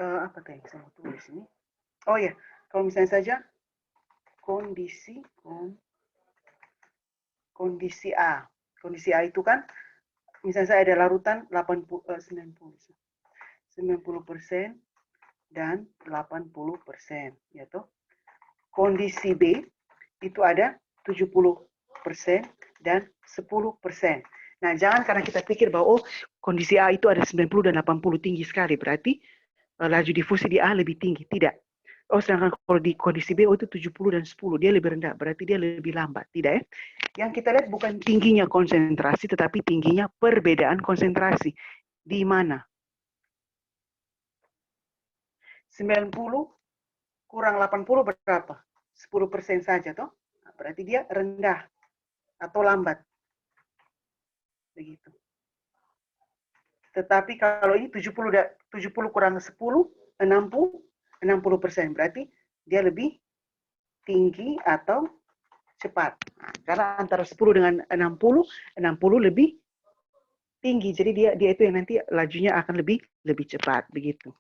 Apa tadi saya mau tulis ini? Oh ya, kalau misalnya saja kondisi A. Kondisi A itu kan, misalnya saya ada larutan 90% dan 80%, ya toh. Kondisi B itu ada 70% dan 10%. Nah, jangan karena kita pikir bahwa kondisi A itu ada 90 dan 80 tinggi sekali, berarti laju difusi di A lebih tinggi. Tidak. Sedangkan kalau di kondisi B, itu 70 dan 10, dia lebih rendah, berarti dia lebih lambat. Tidak ya? Yang kita lihat bukan tingginya konsentrasi, tetapi tingginya perbedaan konsentrasi. Di mana? 90 kurang 80 berapa? 10% saja, toh? Berarti dia rendah atau lambat. Begitu. Tetapi kalau ini 70 kurang 10, 60%. Berarti dia lebih tinggi atau cepat. Karena antara 10 dengan 60 lebih tinggi. Jadi dia itu yang nanti lajunya akan lebih cepat. Begitu.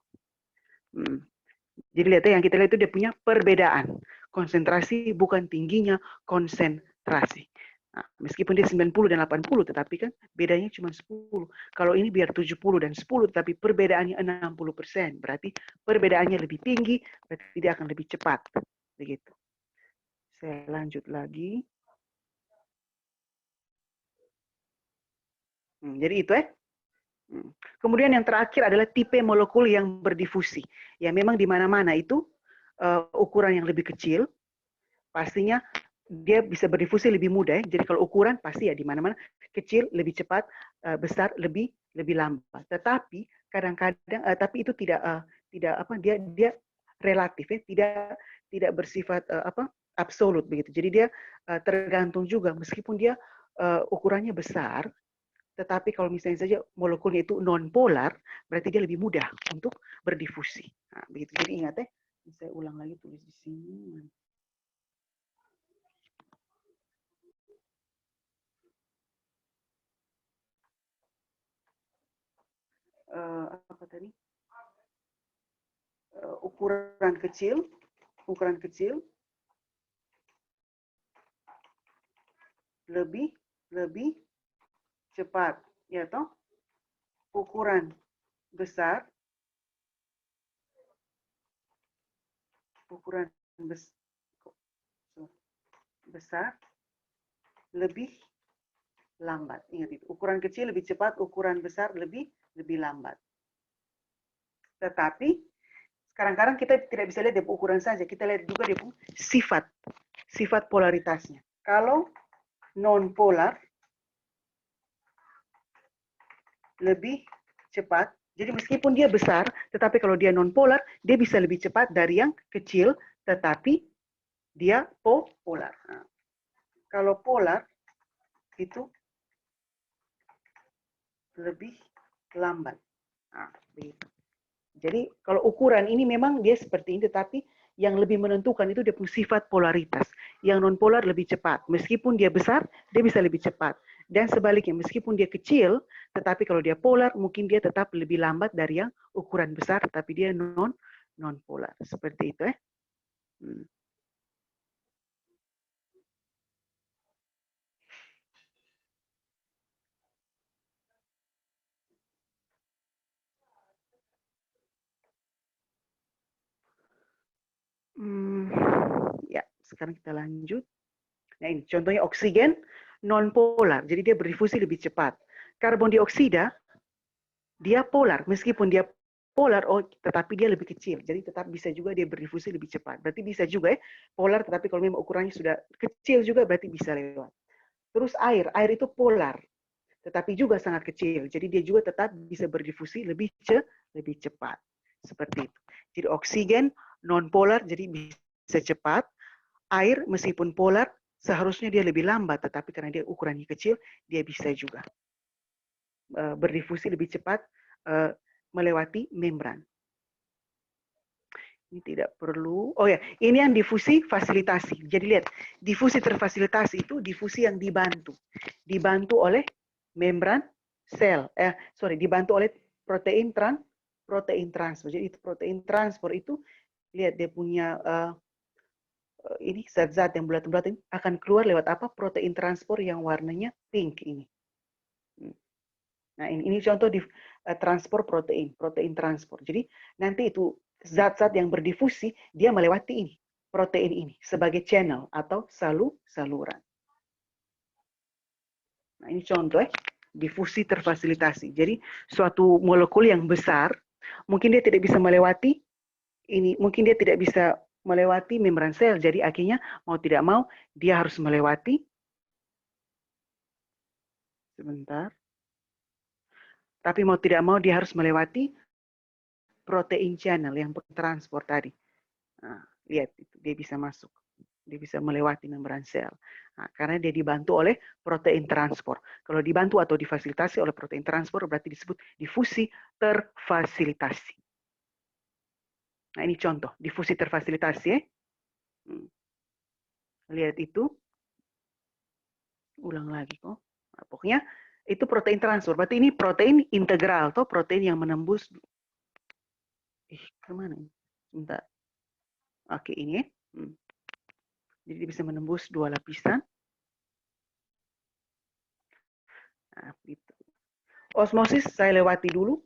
Jadi lihat yang kita lihat itu dia punya perbedaan. Konsentrasi bukan tingginya konsentrasi. Nah, meskipun dia 90 dan 80, tetapi kan bedanya cuma 10. Kalau ini biar 70 dan 10, tetapi perbedaannya 60%. Berarti perbedaannya lebih tinggi, berarti dia akan lebih cepat. Begitu. Saya lanjut lagi. Jadi itu ya. Kemudian yang terakhir adalah tipe molekul yang berdifusi. Ya memang di mana-mana itu ukuran yang lebih kecil, pastinya dia bisa berdifusi lebih mudah ya. Jadi kalau ukuran pasti ya di mana-mana kecil lebih cepat, besar lebih lambat. Tetapi kadang-kadang tapi itu tidak apa dia relatif ya, tidak bersifat absolut begitu. Jadi dia tergantung juga meskipun dia ukurannya besar, tetapi kalau misalnya saja molekulnya itu non polar, berarti dia lebih mudah untuk berdifusi. Nah, begitu. Jadi ingat ya, saya ulang lagi tulis di sini. Apa tadi? ukuran kecil lebih cepat, ya toh? Ukuran besar lebih lambat. Ingat itu. Ukuran kecil lebih cepat, ukuran besar lebih lambat. Tetapi kadang-kadang kita tidak bisa lihat dari ukuran saja, kita lihat juga dari sifat polaritasnya. Kalau non polar lebih cepat, jadi meskipun dia besar, tetapi kalau dia non polar, dia bisa lebih cepat dari yang kecil, tetapi dia polar. Nah, kalau polar itu lebih lambat. Nah, begitu. Jadi kalau ukuran ini memang dia seperti ini, tetapi yang lebih menentukan itu dia punya sifat polaritas. Yang non polar lebih cepat, meskipun dia besar, dia bisa lebih cepat. Dan sebaliknya, meskipun dia kecil, tetapi kalau dia polar, mungkin dia tetap lebih lambat dari yang ukuran besar, tetapi dia non polar. Seperti itu, Ya, sekarang kita lanjut. Nah ini contohnya oksigen non polar, jadi dia berdifusi lebih cepat. Karbon dioksida dia polar, meskipun dia polar, tetapi dia lebih kecil, jadi tetap bisa juga dia berdifusi lebih cepat. Berarti bisa juga ya polar, tetapi kalau memang ukurannya sudah kecil juga berarti bisa lewat. Terus air itu polar, tetapi juga sangat kecil, jadi dia juga tetap bisa berdifusi lebih cepat. Seperti itu. Jadi oksigen non polar, jadi bisa cepat. Air meskipun polar, seharusnya dia lebih lambat, tetapi karena dia ukurannya kecil, dia bisa juga berdifusi lebih cepat melewati membran. Ini tidak perlu. Oh ya, ini yang difusi fasilitasi. Jadi lihat, difusi terfasilitasi itu difusi yang dibantu oleh membran sel. Dibantu oleh protein transport. Jadi itu protein transport itu lihat dia punya ini zat-zat yang bulat-bulat ini akan keluar lewat apa? Protein transport yang warnanya pink ini. Nah, ini contoh di transport protein transport. Jadi nanti itu zat-zat yang berdifusi dia melewati ini, protein ini sebagai channel atau saluran. Nah, ini contoh difusi terfasilitasi. Jadi suatu molekul yang besar mungkin dia tidak bisa melewati ini, mungkin dia tidak bisa melewati membran sel. Jadi akhirnya mau tidak mau dia harus melewati Tapi mau tidak mau dia harus melewati protein channel yang transport tadi. Nah, lihat itu dia bisa masuk, dia bisa melewati membran sel. Nah, karena dia dibantu oleh protein transport. Kalau dibantu atau difasilitasi oleh protein transport berarti disebut difusi terfasilitasi. Nah, ini contoh difusi terfasilitasi ya. Lihat itu. Ulang lagi kok. Nah, pokoknya itu protein transport. Berarti ini protein integral atau protein yang menembus. Kemana ini? Bentar. Oke, ini. Jadi dia bisa menembus 2 lapisan. Nah, itu. Osmosis saya lewati dulu.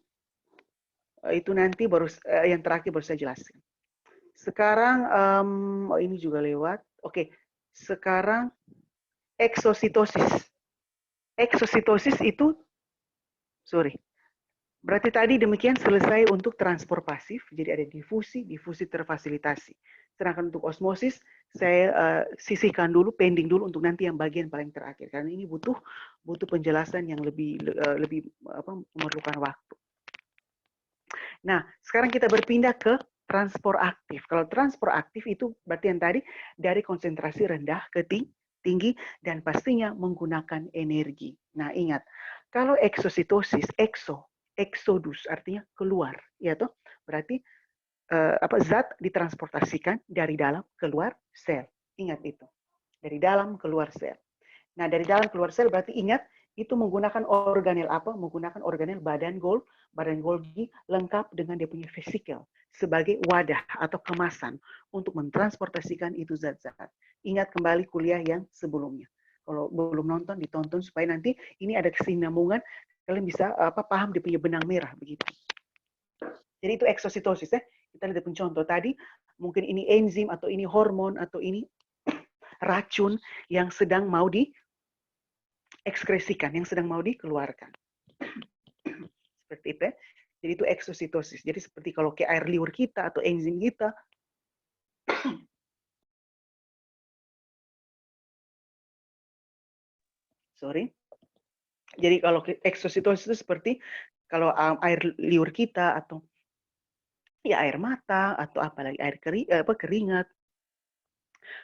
Itu nanti baru yang terakhir baru saya jelaskan. Sekarang ini juga lewat. Oke. Sekarang eksositosis. Eksositosis itu berarti tadi demikian selesai untuk transport pasif, jadi ada difusi terfasilitasi. Sedangkan untuk osmosis, saya sisihkan dulu, pending dulu untuk nanti yang bagian paling terakhir. Karena ini butuh penjelasan yang lebih memerlukan waktu. Nah, sekarang kita berpindah ke transport aktif. Kalau transport aktif itu berarti yang tadi dari konsentrasi rendah ke tinggi dan pastinya menggunakan energi. Nah, ingat, kalau eksositosis, eksodus artinya keluar, ya toh? Berarti zat ditransportasikan dari dalam keluar sel. Ingat itu. Dari dalam keluar sel. Nah, dari dalam keluar sel berarti ingat itu menggunakan organel apa? Menggunakan organel badan Golgi lengkap dengan dia punya vesikel sebagai wadah atau kemasan untuk mentransportasikan itu zat-zat. Ingat kembali kuliah yang sebelumnya. Kalau belum nonton, ditonton supaya nanti ini ada kesinambungan, kalian bisa paham dia punya benang merah begitu. Jadi itu eksositosis ya. Kita lihat contoh tadi, mungkin ini enzim atau ini hormon atau ini racun yang sedang mau diekskresikan, yang sedang mau dikeluarkan. Seperti itu ya. Jadi itu eksositosis. Jadi seperti kalau ke air liur kita atau enzim kita. Sorry. Jadi kalau eksositosis itu seperti kalau air liur kita atau ya air mata atau apalagi air keringat,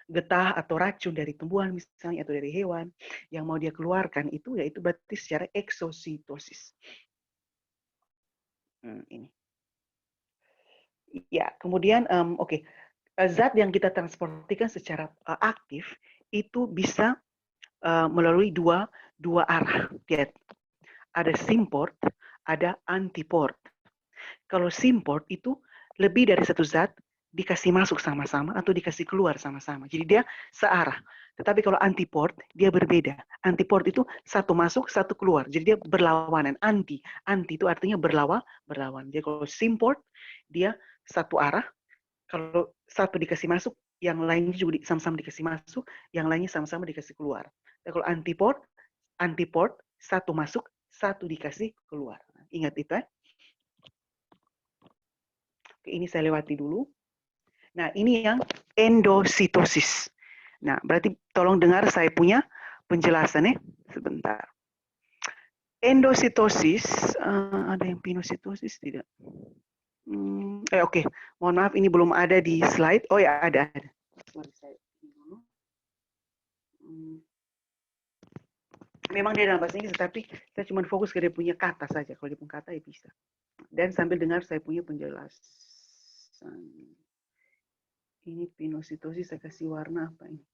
getah atau racun dari tumbuhan misalnya atau dari hewan yang mau dia keluarkan itu ya itu berarti secara eksositosis. Ini. Ya, kemudian oke. Zat yang kita transportasikan secara aktif itu bisa melalui dua arah. Lihat. Ada simport, ada antiport. Kalau simport itu lebih dari satu zat dikasih masuk sama-sama atau dikasih keluar sama-sama. Jadi dia searah. Tetapi kalau antiport, dia berbeda. Antiport itu satu masuk, satu keluar. Jadi dia berlawanan. Anti itu artinya berlawan. Jadi kalau simport, dia satu arah. Kalau satu dikasih masuk, yang lainnya juga sama-sama dikasih masuk, yang lainnya sama-sama dikasih keluar. Dan kalau antiport, satu masuk, satu dikasih keluar. Ingat itu ya. Oke, ini saya lewati dulu. Nah, ini yang endositosis. Nah, berarti tolong dengar saya punya penjelasan ya. Sebentar. Endositosis, ada yang pinositosis tidak? Oke. Mohon maaf, ini belum ada di slide. Oh ya, ada. Sorry, saya dulu. Memang dia dalam bahasa Inggris, tapi saya cuma fokus ke dia punya kata saja. Kalau dia punya kata, ya bisa. Dan sambil dengar saya punya penjelasan. Ini pinositosis, saya kasih warna apa ini?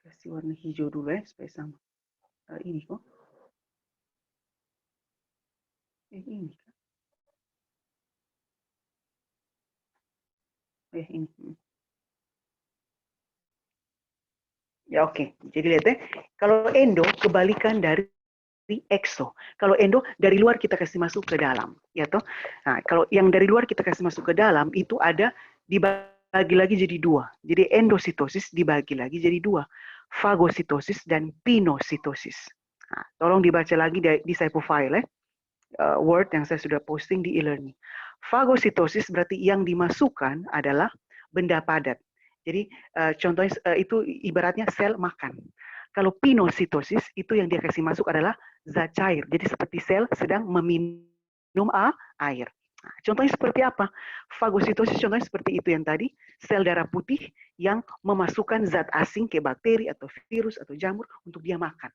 Kasih warna hijau dulu ya, supaya sama. Ini kok. Ini. Ini. Ya oke. Jadi lihat ya. Kalau endo, kebalikan dari exo. Kalau endo dari luar kita kasih masuk ke dalam, ya toh. Nah, kalau yang dari luar kita kasih masuk ke dalam itu ada dibagi lagi jadi dua. Jadi endositosis dibagi lagi jadi dua, fagositosis dan pinositosis. Nah, tolong dibaca lagi di saya file ya. Word yang saya sudah posting di e-learning. Fagositosis berarti yang dimasukkan adalah benda padat. Jadi contohnya itu ibaratnya sel makan. Kalau pinositosis itu yang dia kasih masuk adalah zat cair. Jadi seperti sel sedang meminum air. Nah, contohnya seperti apa? Fagositosis contohnya seperti itu yang tadi, sel darah putih yang memasukkan zat asing ke bakteri atau virus atau jamur untuk dia makan.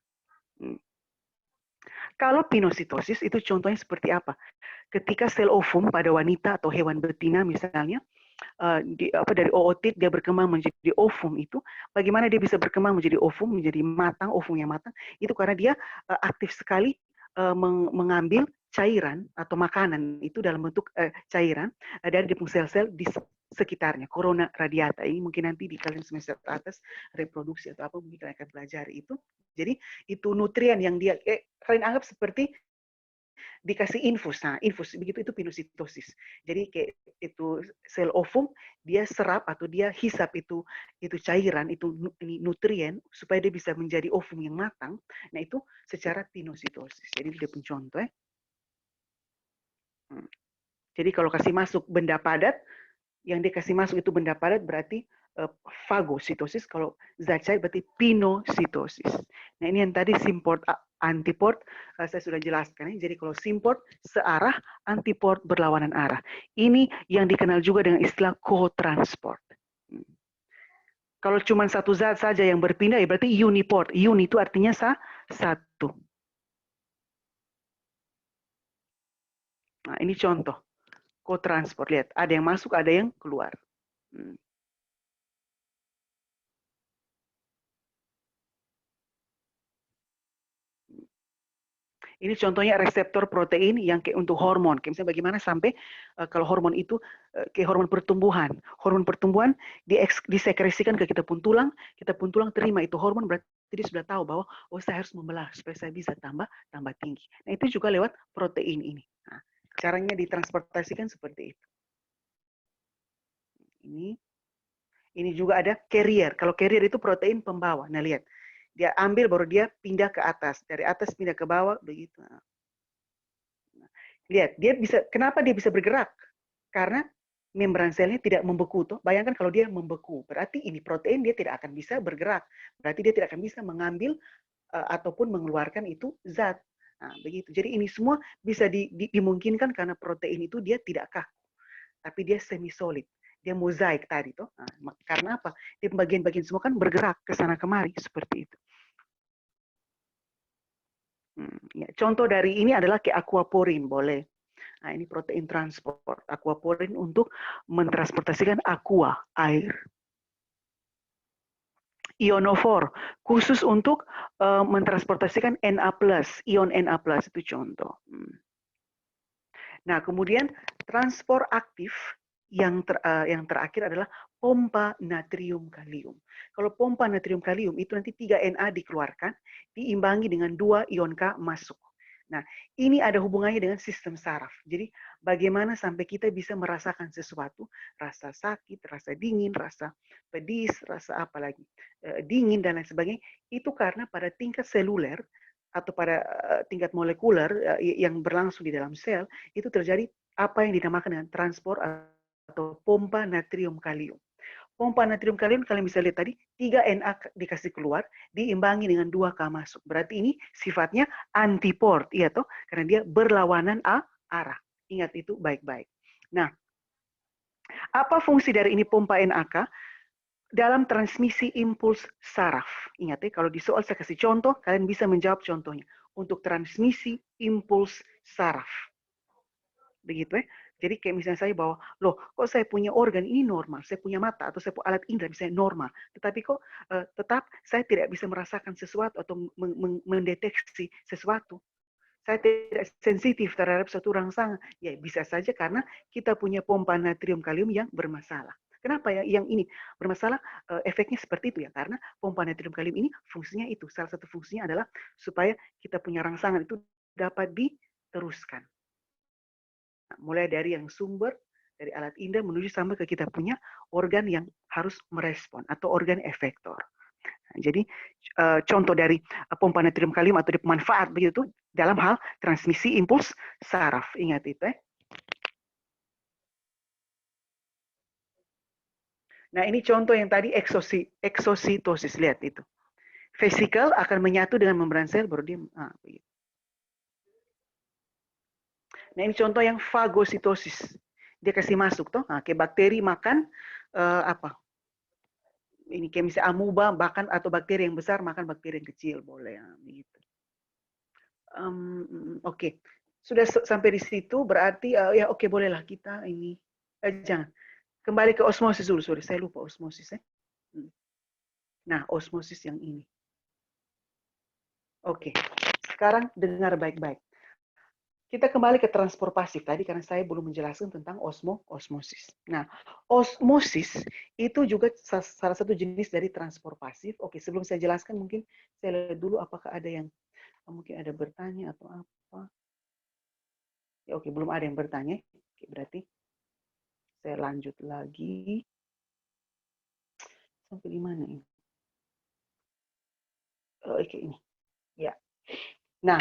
Kalau pinositosis itu contohnya seperti apa? Ketika sel ovum pada wanita atau hewan betina misalnya, dari ootit dia berkembang menjadi ovum itu, bagaimana dia bisa berkembang menjadi ovum, menjadi matang, ovum yang matang, itu karena dia aktif sekali mengambil cairan atau makanan itu dalam bentuk cairan dari sel-sel di sekitarnya, corona radiata. Ini mungkin nanti di kalian semester atas reproduksi atau apa mungkin kalian akan belajar itu. Jadi itu nutrien yang dia kalian anggap seperti dikasih infus. Nah, infus begitu itu pinositosis. Jadi kayak itu sel ovum dia serap atau dia hisap itu cairan, itu nutrien supaya dia bisa menjadi ovum yang matang. Nah, itu secara pinositosis. Jadi dia pun contoh ya. Jadi kalau kasih masuk benda padat, yang dikasih masuk itu benda padat berarti fagositosis. Kalau zat cair berarti pinositosis. Nah, ini yang tadi simport antiport saya sudah jelaskan. Jadi kalau simport searah, antiport berlawanan arah. Ini yang dikenal juga dengan istilah cotransport. Kalau cuma satu zat saja yang berpindah, ya berarti uniport. Uni itu artinya satu. Nah, ini contoh. Cotransport. Lihat, ada yang masuk, ada yang keluar. Ini contohnya reseptor protein yang kayak untuk hormon. Kayak misalnya bagaimana sampai kalau hormon itu kayak hormon pertumbuhan. Hormon pertumbuhan disekresikan ke kita pun tulang terima itu hormon, berarti dia sudah tahu bahwa oh saya harus membelah supaya saya bisa tambah tinggi. Nah itu juga lewat protein ini. Nah, caranya ditransportasikan seperti itu. Ini juga ada carrier. Kalau carrier itu protein pembawa. Nah lihat, dia ambil baru dia pindah ke atas, dari atas pindah ke bawah begitu. Nah, lihat, dia bisa. Kenapa dia bisa bergerak? Karena membran selnya tidak membeku. Toh. Bayangkan kalau dia membeku, berarti ini protein dia tidak akan bisa bergerak. Berarti dia tidak akan bisa mengambil ataupun mengeluarkan itu zat. Nah, begitu. Jadi ini semua bisa dimungkinkan karena protein itu dia tidak kaku, tapi dia semi solid. Dia mozaik tadi toh. Nah, karena apa? Di bagian-bagian semua kan bergerak ke sana kemari seperti itu. Ya. Contoh dari ini adalah kayak aquaporin, boleh. Nah, ini protein transport. Aquaporin untuk mentransportasikan aqua, air. Ionofor, khusus untuk mentransportasikan Na+, ion Na+, itu contoh. Nah, kemudian transport aktif yang terakhir adalah pompa natrium kalium. Kalau pompa natrium kalium itu nanti 3Na dikeluarkan, diimbangi dengan 2 ion K masuk. Nah, ini ada hubungannya dengan sistem saraf. Jadi, bagaimana sampai kita bisa merasakan sesuatu, rasa sakit, rasa dingin, rasa pedis, rasa apa lagi, dingin dan lain sebagainya, itu karena pada tingkat seluler atau pada tingkat molekuler yang berlangsung di dalam sel, itu terjadi apa yang dinamakan dengan transport atau pompa natrium kalium. Pompa natrium kalium kalian bisa lihat tadi 3Na dikasih keluar diimbangi dengan 2K masuk. Berarti ini sifatnya antiport, iya toh? Karena dia berlawanan arah. Ingat itu baik-baik. Nah, apa fungsi dari ini pompa NAK? Dalam transmisi impuls saraf. Ingat ya, kalau di soal saya kasih contoh, kalian bisa menjawab contohnya. Untuk transmisi impuls saraf. Begitu ya. Jadi kayak misalnya saya bahwa, loh kok saya punya organ ini normal, saya punya mata atau saya punya alat indera misalnya normal, tetapi kok tetap saya tidak bisa merasakan sesuatu atau mendeteksi sesuatu. Saya tidak sensitif terhadap suatu rangsangan. Ya bisa saja karena kita punya pompa natrium kalium yang bermasalah. Kenapa ya yang ini bermasalah? Efeknya seperti itu ya, karena pompa natrium kalium ini fungsinya itu. Salah satu fungsinya adalah supaya kita punya rangsangan itu dapat diteruskan. Nah, mulai dari yang sumber, dari alat indera menuju sampai ke kita punya organ yang harus merespon atau organ efektor. Nah, jadi contoh dari pompa natrium kalium atau manfaat begitu dalam hal transmisi impuls saraf. Ingat itu ya. Nah, ini contoh yang tadi eksositosis. Lihat itu. Vesikel akan menyatu dengan membran sel baru dia begitu. Nah, ini contoh yang fagositosis. Dia kasih masuk toh. Nah, kayak bakteri makan apa? Ini kayak misalnya amuba bahkan atau bakteri yang besar makan bakteri yang kecil boleh begitu. Oke. Sudah sampai di situ berarti ya oke bolehlah kita ini jangan kembali ke osmosis dulu, sorry saya lupa osmosis ya. Nah, osmosis yang ini. Oke. Sekarang dengar baik-baik. Kita kembali ke transport pasif tadi karena saya belum menjelaskan tentang osmosis. Nah, osmosis itu juga salah satu jenis dari transport pasif. Oke, sebelum saya jelaskan mungkin saya lihat dulu apakah ada yang mungkin ada bertanya atau apa. Ya, oke, belum ada yang bertanya. Oke, berarti saya lanjut lagi. Sampai di mana ini? Oke, ini. Ya. Nah,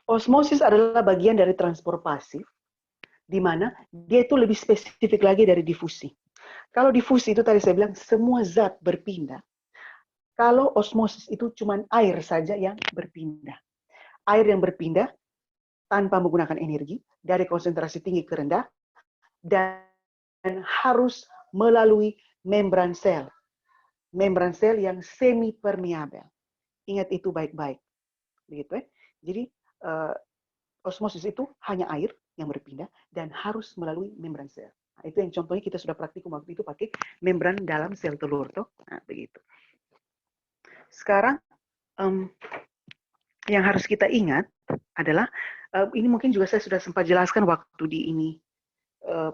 osmosis adalah bagian dari transport pasif, di mana dia itu lebih spesifik lagi dari difusi. Kalau difusi itu tadi saya bilang semua zat berpindah. Kalau osmosis itu cuma air saja yang berpindah. Air yang berpindah tanpa menggunakan energi dari konsentrasi tinggi ke rendah dan harus melalui membran sel. Membran sel yang semi permeabel. Ingat itu baik-baik. Begitu ya. Jadi osmosis itu hanya air yang berpindah dan harus melalui membran sel. Nah, itu yang contohnya kita sudah praktikum waktu itu pakai membran dalam sel telur toh. Nah, begitu. Sekarang yang harus kita ingat adalah, ini mungkin juga saya sudah sempat jelaskan waktu di ini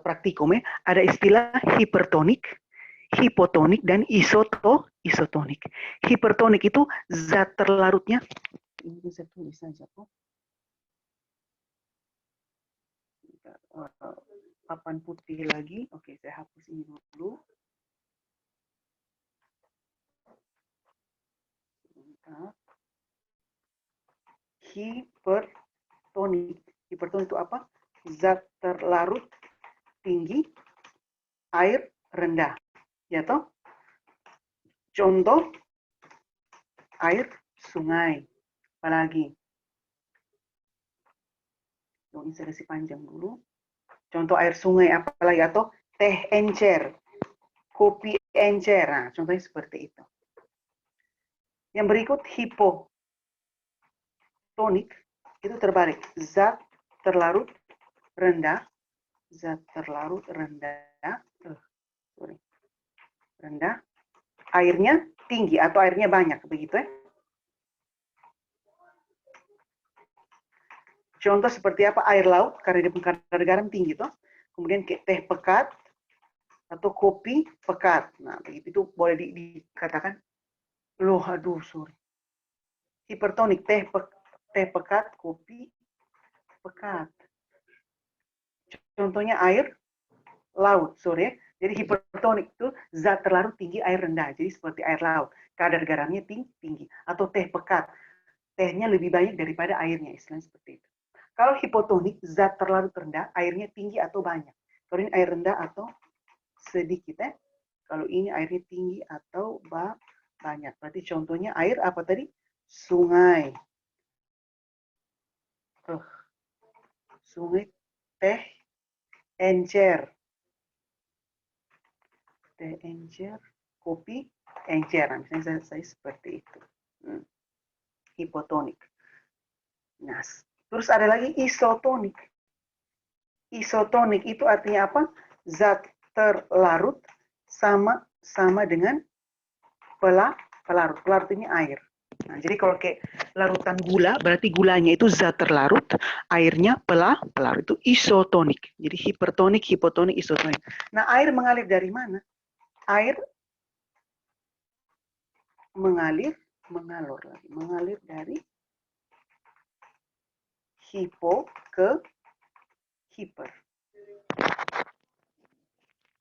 praktikum ya, ada istilah hipertonik, hipotonik, dan isotonik. Hipertonik itu zat terlarutnya, ini saya tulis saja kok. Papan putih lagi, oke saya hapus ini dulu. Hipertonik. Hipertonik itu apa? Zat terlarut tinggi, air rendah. Ya toh? Contoh air sungai. Apalagi? Ini saya kasih panjang dulu. Contoh air sungai apalagi? Atau teh encer, kopi encer. Nah, contohnya seperti itu. Yang berikut hipotonik itu terbalik. Zat terlarut rendah, zat terlarut rendah, rendah, airnya tinggi atau airnya banyak, begitu ya. Contoh seperti apa? Air laut, karena dia kadar garam tinggi toh. Kemudian teh pekat atau kopi pekat. Nah, begitu itu boleh dikatakan loh, aduh, sorry. Hipertonik, teh pekat, kopi pekat. Contohnya air laut, sorry ya. Jadi hipertonik itu zat terlarut tinggi, air rendah. Jadi seperti air laut, kadar garamnya tinggi. Atau teh pekat, tehnya lebih banyak daripada airnya, istilahnya seperti itu. Kalau hipotonik, zat terlarut rendah, airnya tinggi atau banyak. Kalau ini air rendah atau sedikit ya. Kalau ini airnya tinggi atau banyak. Berarti contohnya air apa tadi? Sungai. Sungai, teh encer. Teh encer, kopi encer. Misalnya saya seperti itu. Hipotonik. Nah, terus ada lagi isotonik. Isotonik itu artinya apa? Zat terlarut sama dengan pelarut. Pelarut ini air. Nah, jadi kalau kayak larutan gula, berarti gulanya itu zat terlarut, airnya pelarut. Itu isotonik. Jadi hipertonik, hipotonik, isotonik. Nah, air mengalir dari mana? Air mengalir dari hipo ke hiper.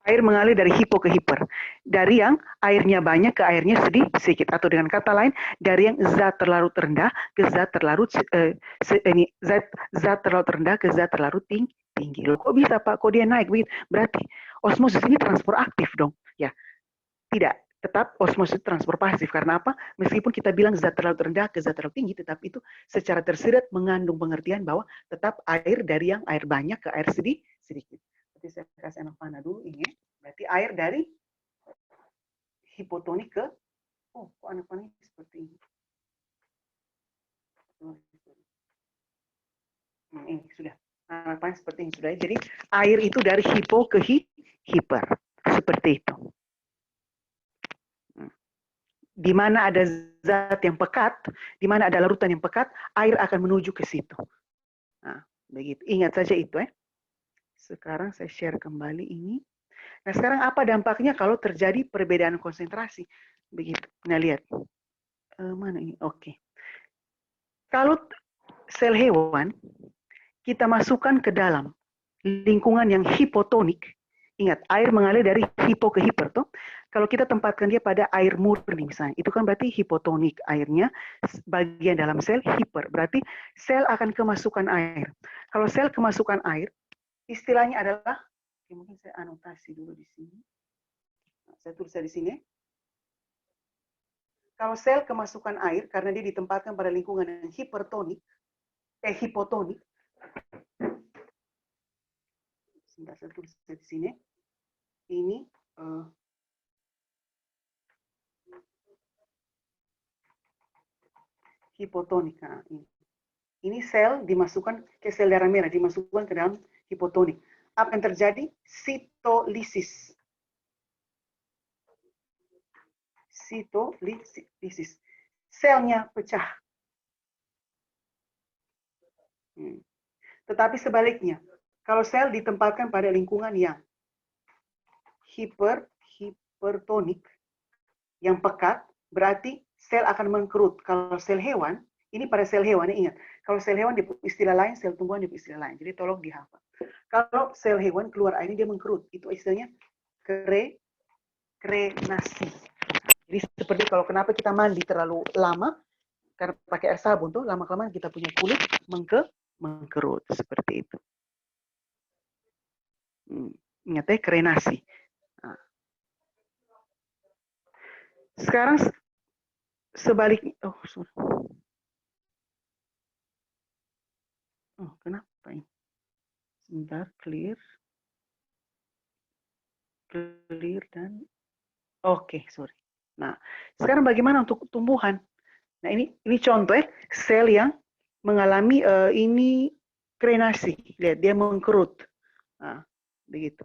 Air mengalir dari hipo ke hiper. Dari yang airnya banyak ke airnya sedikit. Atau dengan kata lain, dari yang zat terlarut rendah ke zat terlarut zat terlarut rendah ke zat terlarut tinggi. Loh, kok bisa Pak? Kok dia naik? Berarti osmosis ini transfer aktif dong. Ya, tidak. Tetap osmosis transfer pasif. Karena apa? Meskipun kita bilang zat terlarut rendah ke zat terlarut tinggi, tetapi itu secara tersirat mengandung pengertian bahwa tetap air dari yang air banyak ke air sedikit. Berarti saya kasih anak panah dulu ini. Berarti air dari hipotonik ke, kok anak panah seperti ini. Ini sudah. Anak panah seperti ini sudah. Jadi air itu dari hipo ke hiper. Seperti itu. Di mana ada zat yang pekat, di mana ada larutan yang pekat, air akan menuju ke situ. Nah, begitu. Ingat saja itu ya. Sekarang saya share kembali ini. Nah, sekarang apa dampaknya kalau terjadi perbedaan konsentrasi? Begitu. Nah, lihat. Mana ini? Oke. Kalau sel hewan, kita masukkan ke dalam lingkungan yang hipotonik. Ingat, air mengalir dari hipo ke hiper. Toh. Kalau kita tempatkan dia pada air murni misalnya, itu kan berarti hipotonik airnya, bagian dalam sel hiper. Berarti sel akan kemasukan air. Kalau sel kemasukan air, istilahnya adalah, mungkin saya anotasi dulu di sini. Saya tulis di sini. Kalau sel kemasukan air, karena dia ditempatkan pada lingkungan yang hipotonik, sebentar saya tulis di sini. Ini hipotonik. Nah, ini sel dimasukkan ke sel darah merah, dimasukkan ke dalam hipotonik. Apa yang terjadi? Sitolisis. Sitolisis. Selnya pecah. Tetapi sebaliknya, kalau sel ditempatkan pada lingkungan yang hipertonik, yang pekat, berarti sel akan mengkerut. Kalau sel hewan, ini pada sel hewan, ingat, kalau sel hewan di istilah lain, sel tumbuhan di istilah lain. Jadi tolong dihafal. Kalau sel hewan keluar airnya dia mengkerut, itu istilahnya krenasi. Jadi seperti kalau kenapa kita mandi terlalu lama, karena pakai air sabun tuh lama-kelamaan kita punya kulit mengkerut seperti itu. Ingat ya, krenasi. Nah. Sekarang sebaliknya, kenapa ini? Sebentar, clear dan sorry. Nah, sekarang bagaimana untuk tumbuhan? Nah, ini contoh ya, sel yang mengalami ini krenasi. Lihat, dia mengkerut. Nah, begitu.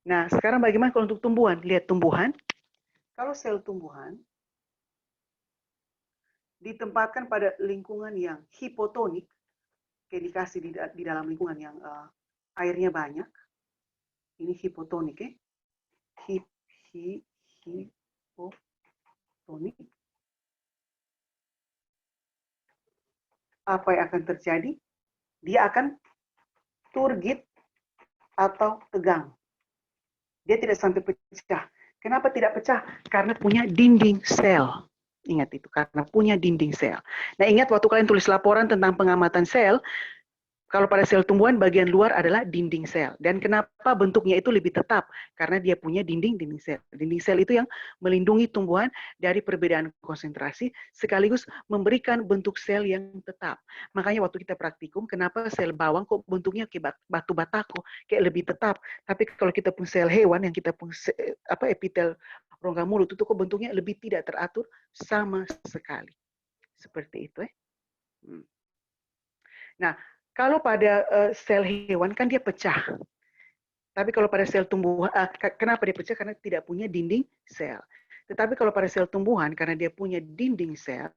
Nah, sekarang bagaimana kalau untuk tumbuhan? Lihat tumbuhan. Kalau sel tumbuhan ditempatkan pada lingkungan yang hipotonik, kayak dikasih di dalam lingkungan yang airnya banyak. Ini hipotonik ya. Hipotonik. Apa yang akan terjadi? Dia akan turgid atau tegang. Dia tidak sampai pecah. Kenapa tidak pecah? Karena punya dinding sel. Ingat itu, karena punya dinding sel. Nah, ingat waktu kalian tulis laporan tentang pengamatan sel, kalau pada sel tumbuhan bagian luar adalah dinding sel. Dan kenapa bentuknya itu lebih tetap? Karena dia punya dinding sel. Dinding sel itu yang melindungi tumbuhan dari perbedaan konsentrasi sekaligus memberikan bentuk sel yang tetap. Makanya waktu kita praktikum, kenapa sel bawang kok bentuknya kayak batu batako, kayak lebih tetap. Tapi kalau kita pun sel hewan yang kita pun epitel rongga mulut itu kok bentuknya lebih tidak teratur sama sekali. Seperti itu ya. Nah, kalau pada sel hewan kan dia pecah. Tapi kalau pada sel tumbuhan, kenapa dia pecah? Karena tidak punya dinding sel. Tetapi kalau pada sel tumbuhan, karena dia punya dinding sel,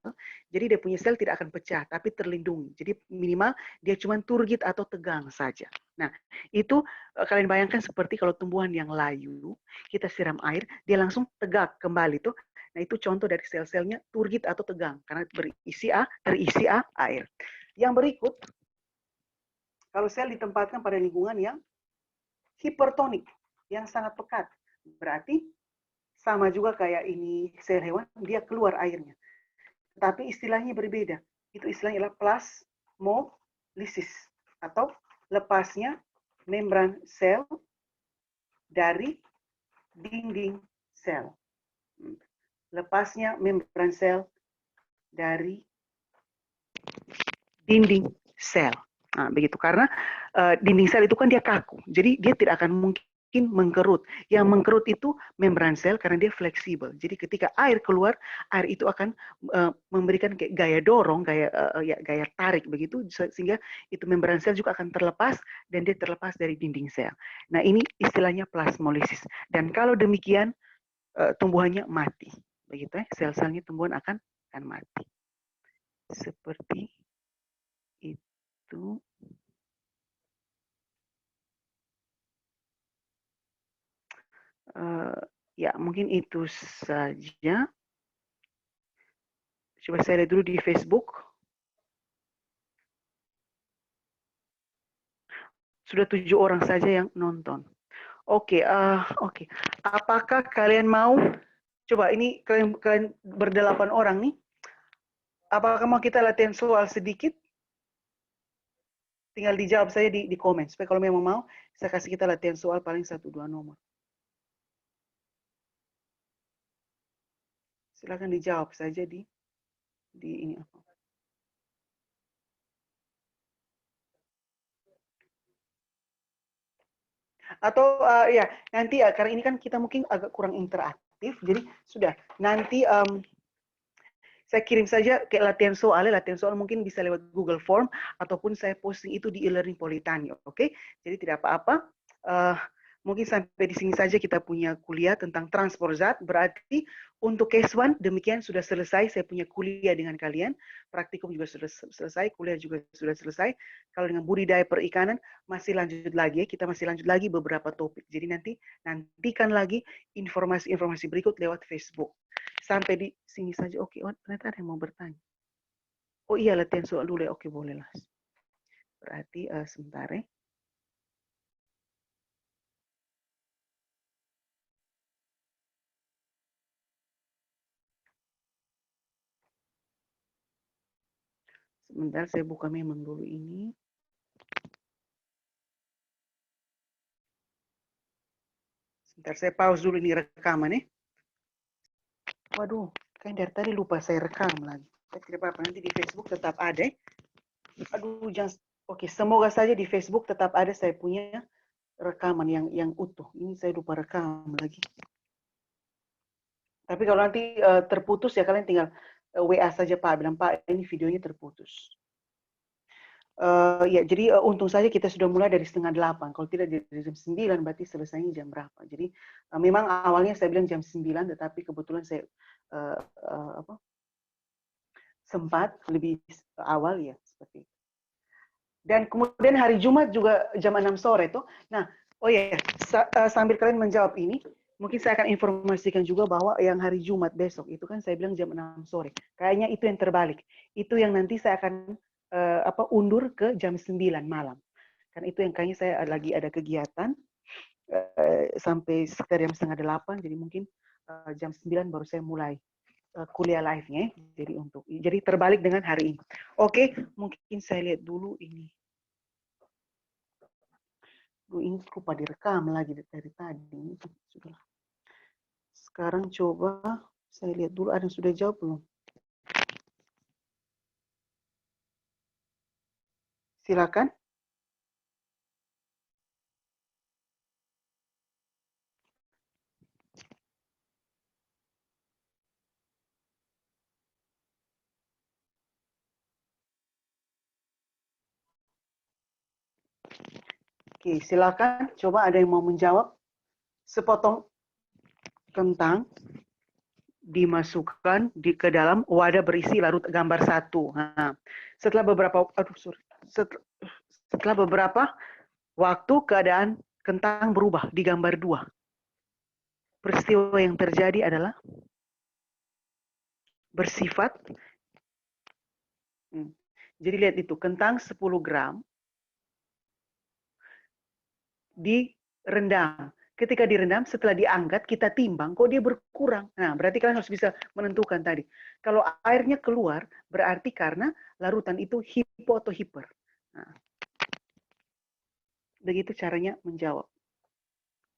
jadi dia punya sel tidak akan pecah, tapi terlindungi. Jadi minimal dia cuma turgid atau tegang saja. Nah, itu kalian bayangkan seperti kalau tumbuhan yang layu, kita siram air, dia langsung tegak kembali tuh. Nah, itu contoh dari sel-selnya turgid atau tegang, karena terisi air. Yang berikut, kalau sel ditempatkan pada lingkungan yang hipertonik, yang sangat pekat, berarti sama juga kayak ini sel hewan, dia keluar airnya. Tapi istilahnya berbeda. Itu istilahnya adalah plasmolisis, atau lepasnya membran sel dari dinding sel. Lepasnya membran sel dari dinding sel. Nah, begitu. Karena dinding sel itu kan dia kaku. Jadi dia tidak akan mungkin mengkerut. Yang mengkerut itu membran sel karena dia fleksibel. Jadi ketika air keluar, air itu akan memberikan kayak gaya dorong, gaya tarik begitu, sehingga itu membran sel juga akan terlepas dan dia terlepas dari dinding sel. Nah, ini istilahnya plasmolisis. Dan kalau demikian tumbuhannya mati. Begitu ya, sel-selnya tumbuhan akan mati. Seperti itu. Ya, mungkin itu saja. Coba saya lihat dulu di Facebook. Sudah 7 orang saja yang nonton. Oke. Apakah kalian mau? Coba ini kalian berdelapan orang nih. Apakah mau kita latihan soal sedikit? Tinggal dijawab saja di komen. Supaya kalau memang mau, saya kasih kita latihan soal paling 1-2 nomor. Silakan dijawab saja di ini apa. Atau ya nanti karena ini kan kita mungkin agak kurang interaktif, jadi sudah nanti saya kirim saja ke latihan soal mungkin bisa lewat Google Form ataupun saya posting itu di e-learning Politani, oke? Jadi tidak apa-apa. Mungkin sampai di sini saja kita punya kuliah tentang transport zat. Berarti Untuk case one, demikian sudah selesai saya punya kuliah dengan kalian. Praktikum juga sudah selesai, kuliah juga sudah selesai. Kalau dengan budidaya perikanan, masih lanjut lagi ya. Kita masih lanjut lagi beberapa topik. Jadi nantikan lagi informasi-informasi berikut lewat Facebook. Sampai di sini saja. Oke, oh, ternyata ada yang mau bertanya. Oh iya, latihan soal dulu ya. Oke, boleh lah. Berarti sebentar ya. Sebentar saya buka memang dulu ini. Sebentar saya pause dulu ini rekaman ya. Waduh, kan dari tadi lupa saya rekam lagi. Tidak apa-apa, nanti di Facebook tetap ada. Aduh, jangan. Oke, semoga saja di Facebook tetap ada saya punya rekaman yang utuh. Ini saya lupa rekam lagi. Tapi kalau nanti terputus ya kalian tinggal WA saja Pak, bilang Pak ini videonya terputus. Ya, jadi untung saja kita sudah mulai dari 7:30. Kalau tidak dari jam 9 berarti selesainya jam berapa. Jadi memang awalnya saya bilang jam 9, tetapi kebetulan saya sempat lebih awal ya seperti itu. Dan kemudian hari Jumat juga jam 6 sore tuh. Nah, oh ya, sambil kalian menjawab ini, mungkin saya akan informasikan juga bahwa yang hari Jumat besok itu kan saya bilang jam 6 sore. Kayaknya itu yang terbalik. Itu yang nanti saya akan undur ke jam 9 malam. Karena itu yang kayaknya saya lagi ada kegiatan sampai sekitar jam 7:30, jadi mungkin jam 9 baru saya mulai kuliah live-nya. Jadi terbalik dengan hari ini. Oke, mungkin saya lihat dulu ini. Ini lupa direkam lagi dari tadi. Sudah. Sekarang coba saya lihat dulu ada yang sudah jawab belum. Silakan. Oke, silakan. Coba ada yang mau menjawab. Sepotong kentang dimasukkan ke dalam wadah berisi larut gambar 1. Nah, setelah beberapa waktu keadaan kentang berubah di gambar 2. Peristiwa yang terjadi adalah bersifat. Jadi lihat itu, kentang 10 gram direndam. Ketika direndam, setelah diangkat, kita timbang, kok dia berkurang. Nah, berarti kalian harus bisa menentukan tadi. Kalau airnya keluar, berarti karena larutan itu hipo atau hiper. Nah, begitu caranya menjawab.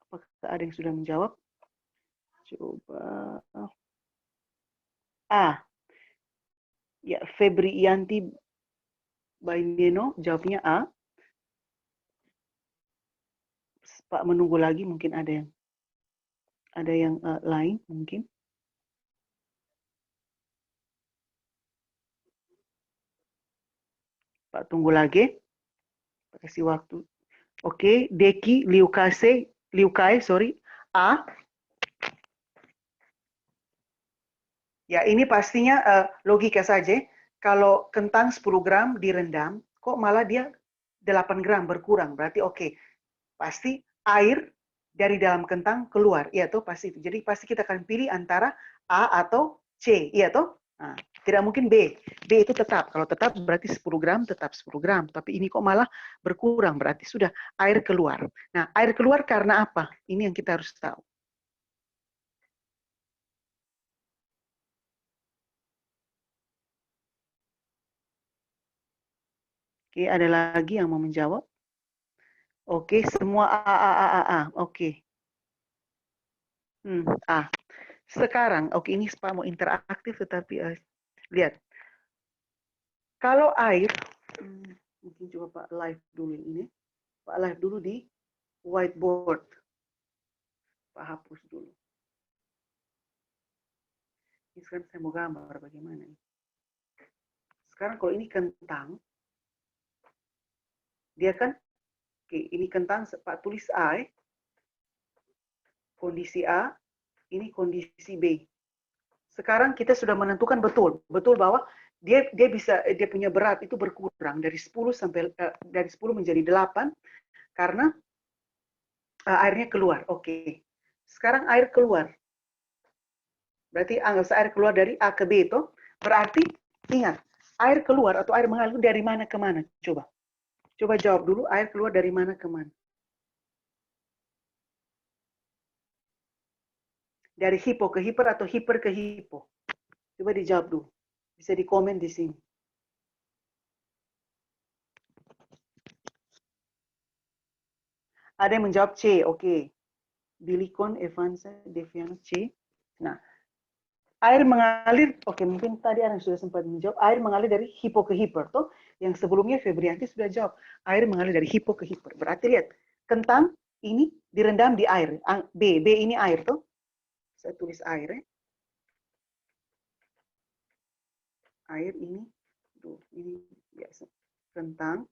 Apakah ada yang sudah menjawab? Coba. Ya, Febrianti Baineno jawabnya A. Pak menunggu lagi, mungkin ada yang lain mungkin. Pak tunggu lagi. Kasih waktu. Oke, Deki Liukai, A. Ya, ini pastinya logika saja. Kalau kentang 10 gram direndam, kok malah dia 8 gram berkurang. Berarti oke. Pasti air dari dalam kentang keluar. Iya toh, pasti itu. Jadi pasti kita akan pilih antara A atau C. Iya toh? Nah, tidak mungkin B. B itu tetap. Kalau tetap berarti 10 gram, tetap 10 gram. Tapi ini kok malah berkurang. Berarti sudah air keluar. Nah, air keluar karena apa? Ini yang kita harus tahu. Oke, ada lagi yang mau menjawab? Oke, semua A. Oke. A. Sekarang, oke ini Pak mau interaktif tetapi lihat. Kalau air, mungkin coba Pak live dulu ini. Pak live dulu di whiteboard. Pak hapus dulu. Ini sekarang saya mau gambar bagaimana. Sekarang kalau ini kentang, dia kan, oke, ini kentang, Pak tulis A, kondisi A, ini kondisi B. sekarang kita sudah menentukan betul bahwa dia punya berat itu berkurang dari 10 sampai dari 10 menjadi 8 karena airnya keluar. Oke. Sekarang air keluar. Berarti anggap air keluar dari A ke B itu. Berarti ingat, air keluar atau air mengalir dari mana ke mana? Coba. Coba jawab dulu, air keluar dari mana ke mana? Dari hipo ke hiper atau hiper ke hipo? Coba dijawab dulu. Bisa di komen di sini. Ada yang menjawab C, oke. Bilikon, Evansa, Deviana, C. Nah, air mengalir, oke mungkin tadi ada yang sudah sempat menjawab, air mengalir dari hipo ke hiper. Tuh, yang sebelumnya Febrianti sudah jawab, air mengalir dari hipo ke hiper. Berarti lihat, kentang ini direndam di air. B ini air tuh. Saya tulis air ya. Air ini, ini biasa. Kentang.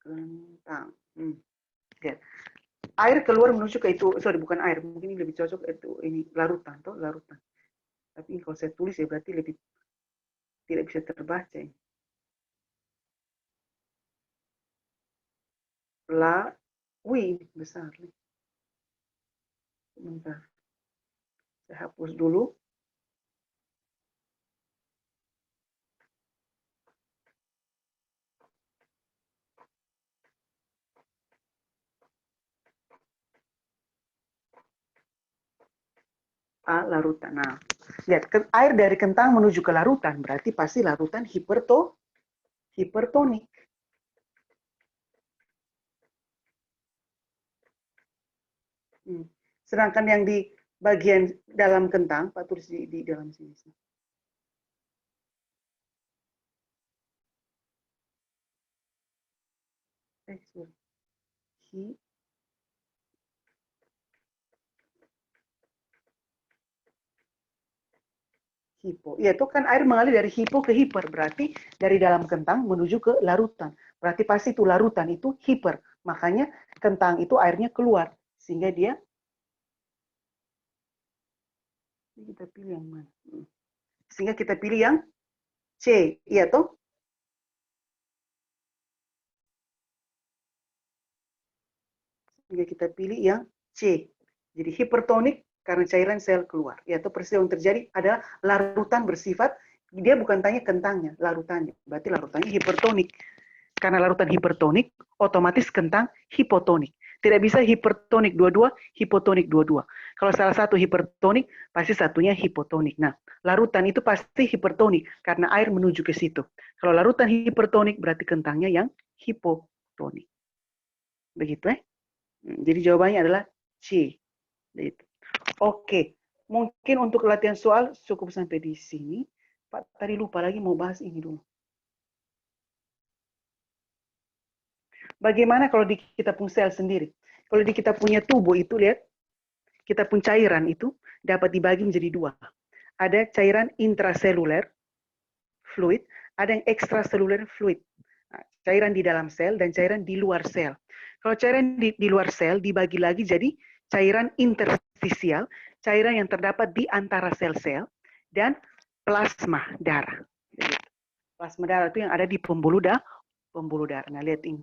Kentang. Lihat. Air keluar menuju ke itu, sorry bukan air, mungkin ini lebih cocok itu ini larutan, toh larutan. Tapi kalau saya tulis ya berarti lebih tidak bisa terbaca. Wih besar. Sebentar. Saya hapus dulu. Larutan. Nah, lihat air dari kentang menuju ke larutan berarti pasti larutan hipertonik. Sedangkan yang di bagian dalam kentang, Pak tulis di dalam sini. Hipo. Ya, itu kan air mengalir dari hipo ke hiper. Berarti dari dalam kentang menuju ke larutan. Berarti pasti itu larutan itu hiper. Makanya kentang itu airnya keluar. Sehingga dia, kita pilih yang mana? Sehingga kita pilih yang C. Iya toh? Sehingga kita pilih yang C. Jadi hipertonik karena cairan sel keluar. Yaitu peristiwa yang terjadi adalah larutan bersifat, dia bukan tanya kentangnya, larutannya. Berarti larutannya hipertonik. Karena larutan hipertonik, otomatis kentang hipotonik. Tidak bisa hipertonik dua-dua, hipotonik dua-dua. Kalau salah satu hipertonik, pasti satunya hipotonik. Nah, larutan itu pasti hipertonik karena air menuju ke situ. Kalau larutan hipertonik, berarti kentangnya yang hipotonik. Begitu ya? Jadi jawabannya adalah C. Begitu. Oke, mungkin untuk latihan soal cukup sampai di sini. Pak tadi lupa lagi mau bahas ini dulu. Bagaimana kalau di kita punya sel sendiri? Kalau di kita punya tubuh itu, lihat, kita punya cairan itu dapat dibagi menjadi dua. Ada cairan intraseluler, fluid, ada yang ekstraseluler fluid. Nah, cairan di dalam sel dan cairan di luar sel. Kalau cairan di luar sel dibagi lagi jadi cairan interstisial, cairan yang terdapat di antara sel-sel, dan plasma darah. Plasma darah itu yang ada di pembuluh darah. Nah, lihat ini.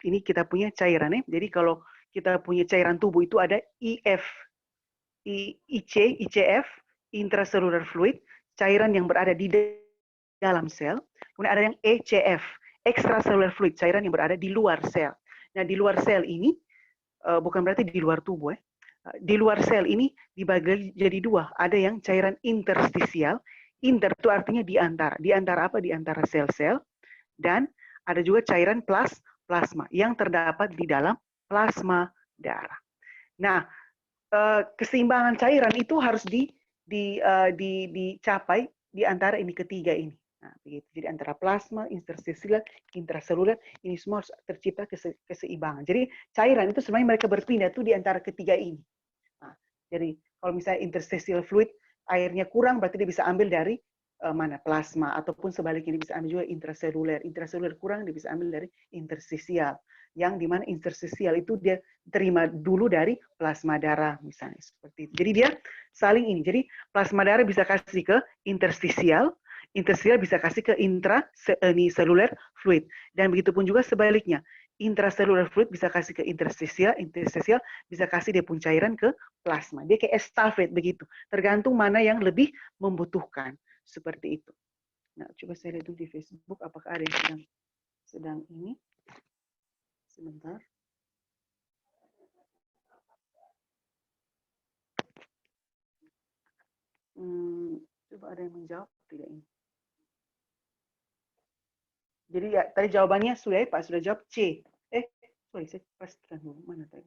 Ini kita punya cairan ya. Jadi kalau kita punya cairan tubuh itu ada IF, ICF, intracellular fluid, cairan yang berada di dalam sel. Kemudian ada yang ECF, extracellular fluid, cairan yang berada di luar sel. Nah, di luar sel ini bukan berarti di luar tubuh ya. Di luar sel ini dibagi jadi dua. Ada yang cairan interstisial. Inter itu artinya di antara. Di antara apa? Di antara sel-sel. Dan ada juga cairan plasma yang terdapat di dalam plasma darah. Nah, keseimbangan cairan itu harus dicapai di antara ini ketiga ini. Nah, begitu. Jadi antara plasma, interstisial, intraseluler, ini semua harus tercipta keseimbangan. Jadi cairan itu sebenarnya mereka berpindah tuh di antara ketiga ini. Nah, jadi kalau misalnya interstitial fluid airnya kurang, berarti dia bisa ambil dari mana plasma, ataupun sebaliknya dia bisa ambil juga intraseluler. Intraseluler kurang, dia bisa ambil dari interstisial. yang dimana interstisial itu dia terima dulu dari plasma darah misalnya seperti itu. Jadi dia saling ini. Jadi plasma darah bisa kasih ke interstisial, interstisial bisa kasih ke intracellular fluid, dan begitu pun juga sebaliknya. Intracellular fluid bisa kasih ke interstisial, interstisial bisa kasih dia pun cairan ke plasma. Dia kayak estafet begitu. Tergantung mana yang lebih membutuhkan seperti itu. Nah, coba saya lihat dulu di Facebook apakah ada yang sedang ini. Sebentar. Coba ada yang menjawab tidak ini. Jadi ya, tadi jawabannya sudah ya, Pak sudah jawab C. Sorry, saya pastikan dulu mana tadi.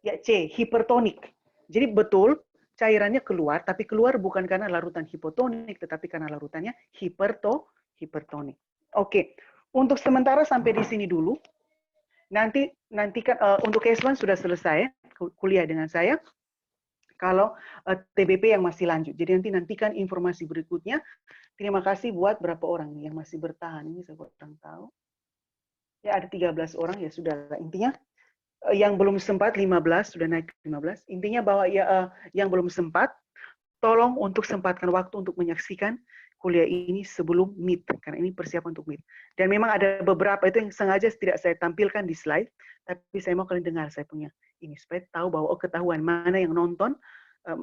Ya C, hipertonik. Jadi betul cairannya keluar, tapi keluar bukan karena larutan hipotonik, tetapi karena larutannya hipertonik. Oke, untuk sementara sampai di sini dulu. Nantikan untuk case 1 sudah selesai kuliah dengan saya. Kalau TBP yang masih lanjut. Jadi nantikan informasi berikutnya. Terima kasih buat berapa orang nih yang masih bertahan. Ini saya kurang tahu. Ya ada 13 orang ya sudah. Intinya yang belum sempat 15 sudah naik 15. Intinya bahwa ya yang belum sempat tolong untuk sempatkan waktu untuk menyaksikan kuliah ini sebelum meet, karena ini persiapan untuk meet. Dan memang ada beberapa itu yang sengaja tidak saya tampilkan di slide, tapi saya mau kalian dengar saya punya ini supaya tahu bahwa ketahuan mana yang nonton,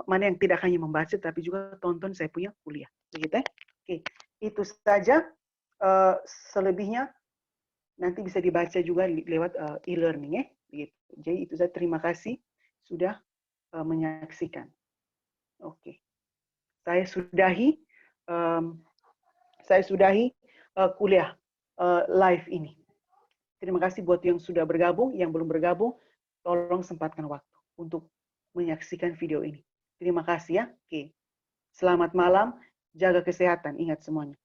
mana yang tidak hanya membaca tapi juga tonton saya punya kuliah. Begitu ya? Oke, itu saja. Selebihnya nanti bisa dibaca juga lewat e-learning ya. Begitu. Jadi itu saja, terima kasih sudah menyaksikan. Oke. Saya sudahi kuliah live ini. Terima kasih buat yang sudah bergabung, yang belum bergabung, tolong sempatkan waktu untuk menyaksikan video ini. Terima kasih ya. Oke. Selamat malam, jaga kesehatan, ingat semuanya.